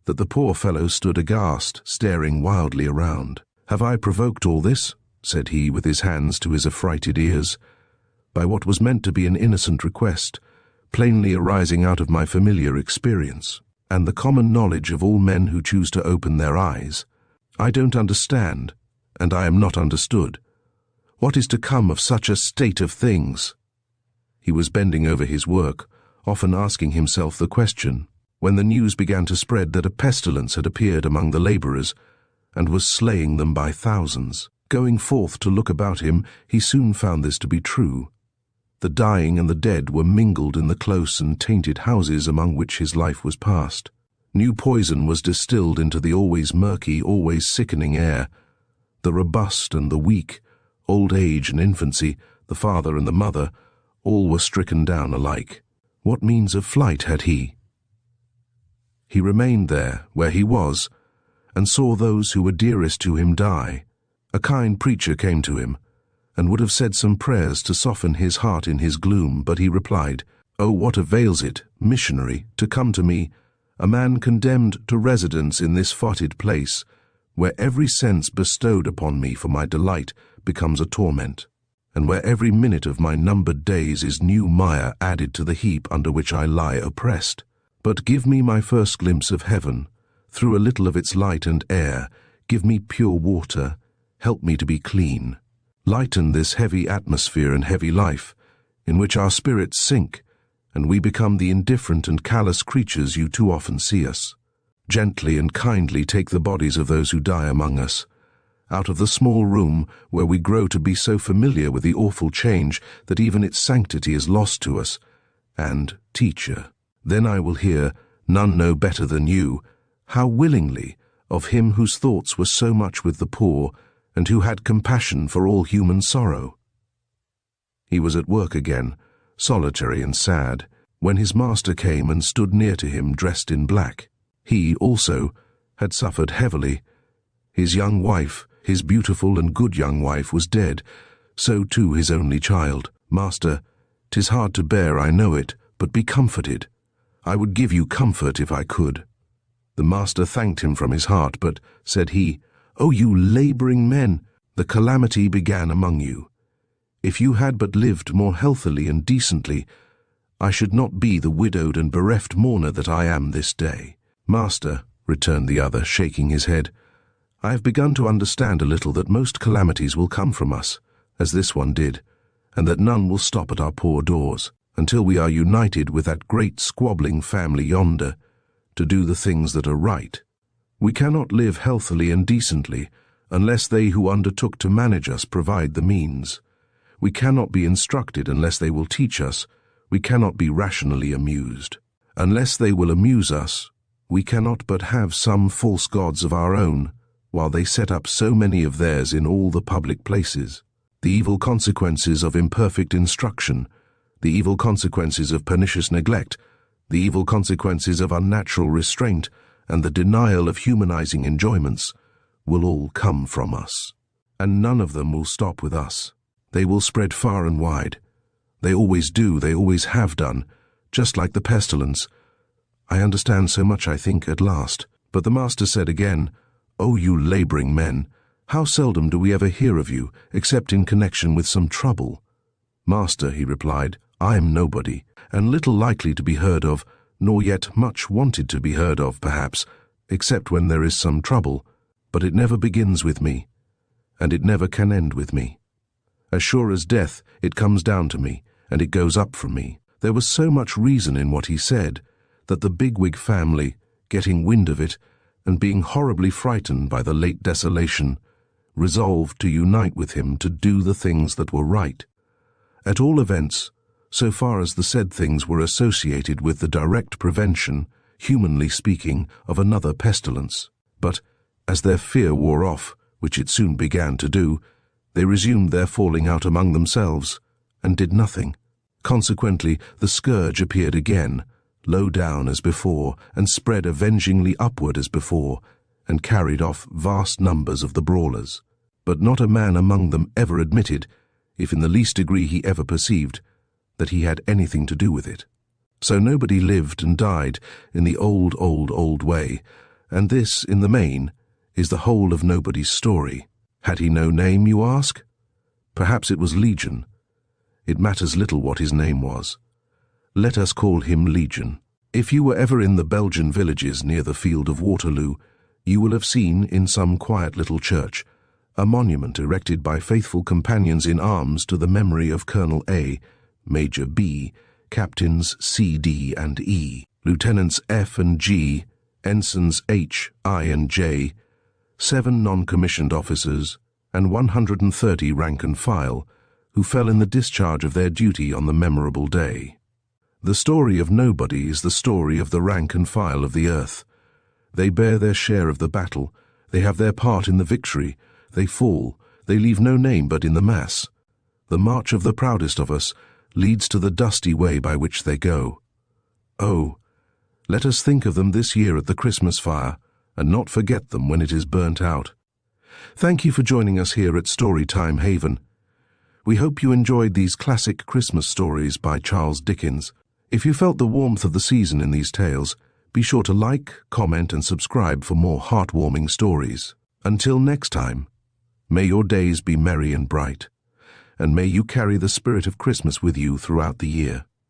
[SPEAKER 1] that the poor fellow stood aghast, staring wildly around. "Have I provoked all this?" said he, with his hands to his affrighted ears, "by what was meant to be an innocent request, plainly arising out of my familiar experience, and the common knowledge of all men who choose to open their eyes. I don't understand, and I am not understood. What is to come of such a state of things?" He was bending over his work, often asking himself the question, when the news began to spread that a pestilence had appeared among the labourers, and was slaying them by thousands. Going forth to look about him, he soon found this to be true. The dying and the dead were mingled in the close and tainted houses among which his life was passed. New poison was distilled into the always murky, always sickening air. The robust and the weak, old age and infancy, the father and the mother, all were stricken down alike. What means of flight had he? He remained there, where he was, and saw those who were dearest to him die. A kind preacher came to him, and would have said some prayers to soften his heart in his gloom, but he replied, "Oh, what avails it, missionary, to come to me, a man condemned to residence in this fotted place, where every sense bestowed upon me for my delight becomes a torment, and where every minute of my numbered days is new mire added to the heap under which I lie oppressed. But give me my first glimpse of heaven, through a little of its light and air, give me pure water, help me to be clean. Lighten this heavy atmosphere and heavy life, in which our spirits sink, and we become the indifferent and callous creatures you too often see us. Gently and kindly take the bodies of those who die among us, out of the small room where we grow to be so familiar with the awful change that even its sanctity is lost to us, and, teacher, then I will hear, none know better than you, how willingly, of him whose thoughts were so much with the poor, and who had compassion for all human sorrow." He was at work again, solitary and sad, when his master came and stood near to him dressed in black. He, also, had suffered heavily. His young wife, his beautiful and good young wife, was dead, so too his only child. "Master, 'tis hard to bear, I know it, but be comforted. I would give you comfort if I could." The master thanked him from his heart, but, said he, "O you labouring men, the calamity began among you. If you had but lived more healthily and decently, I should not be the widowed and bereft mourner that I am this day." "Master," returned the other, shaking his head, "I have begun to understand a little that most calamities will come from us, as this one did, and that none will stop at our poor doors, until we are united with that great squabbling family yonder, to do the things that are right. We cannot live healthily and decently unless they who undertook to manage us provide the means. We cannot be instructed unless they will teach us. We cannot be rationally amused. Unless they will amuse us, we cannot but have some false gods of our own, while they set up so many of theirs in all the public places. The evil consequences of imperfect instruction, the evil consequences of pernicious neglect, the evil consequences of unnatural restraint, and the denial of humanizing enjoyments will all come from us. And none of them will stop with us. They will spread far and wide. They always do, they always have done, just like the pestilence. I understand so much, I think, at last." But the master said again, "O you labouring men, how seldom do we ever hear of you, except in connection with some trouble?" "Master," he replied, "I am nobody, and little likely to be heard of, nor yet much wanted to be heard of, perhaps, except when there is some trouble, but it never begins with me, and it never can end with me. As sure as death, it comes down to me, and it goes up from me." There was so much reason in what he said, that the bigwig family, getting wind of it, and being horribly frightened by the late desolation, resolved to unite with him to do the things that were right. At all events, so far as the said things were associated with the direct prevention, humanly speaking, of another pestilence. But, as their fear wore off, which it soon began to do, they resumed their falling out among themselves, and did nothing. Consequently, the scourge appeared again, low down as before, and spread avengingly upward as before, and carried off vast numbers of the brawlers. But not a man among them ever admitted, if in the least degree he ever perceived, that he had anything to do with it. So nobody lived and died in the old way, and this, in the main, is the whole of nobody's story. Had he no name, you ask? Perhaps it was Legion. It matters little what his name was. Let us call him Legion. If you were ever in the Belgian villages near the field of Waterloo, you will have seen, in some quiet little church, a monument erected by faithful companions in arms to the memory of Colonel A, Major B, Captains C, D, and E, Lieutenants F and G, Ensigns H, I, and J, 7 non-commissioned officers, and 130 rank and file, who fell in the discharge of their duty on the memorable day. The story of nobody is the story of the rank and file of the earth. They bear their share of the battle, they have their part in the victory, they fall, they leave no name but in the mass. The march of the proudest of us leads to the dusty way by which they go. Oh, let us think of them this year at the Christmas fire, and not forget them when it is burnt out. Thank you for joining us here at Storytime Haven. We hope you enjoyed these classic Christmas stories by Charles Dickens. If you felt the warmth of the season in these tales, be sure to like, comment, and subscribe for more heartwarming stories. Until next time, may your days be merry and bright, and may you carry the spirit of Christmas with you throughout the year.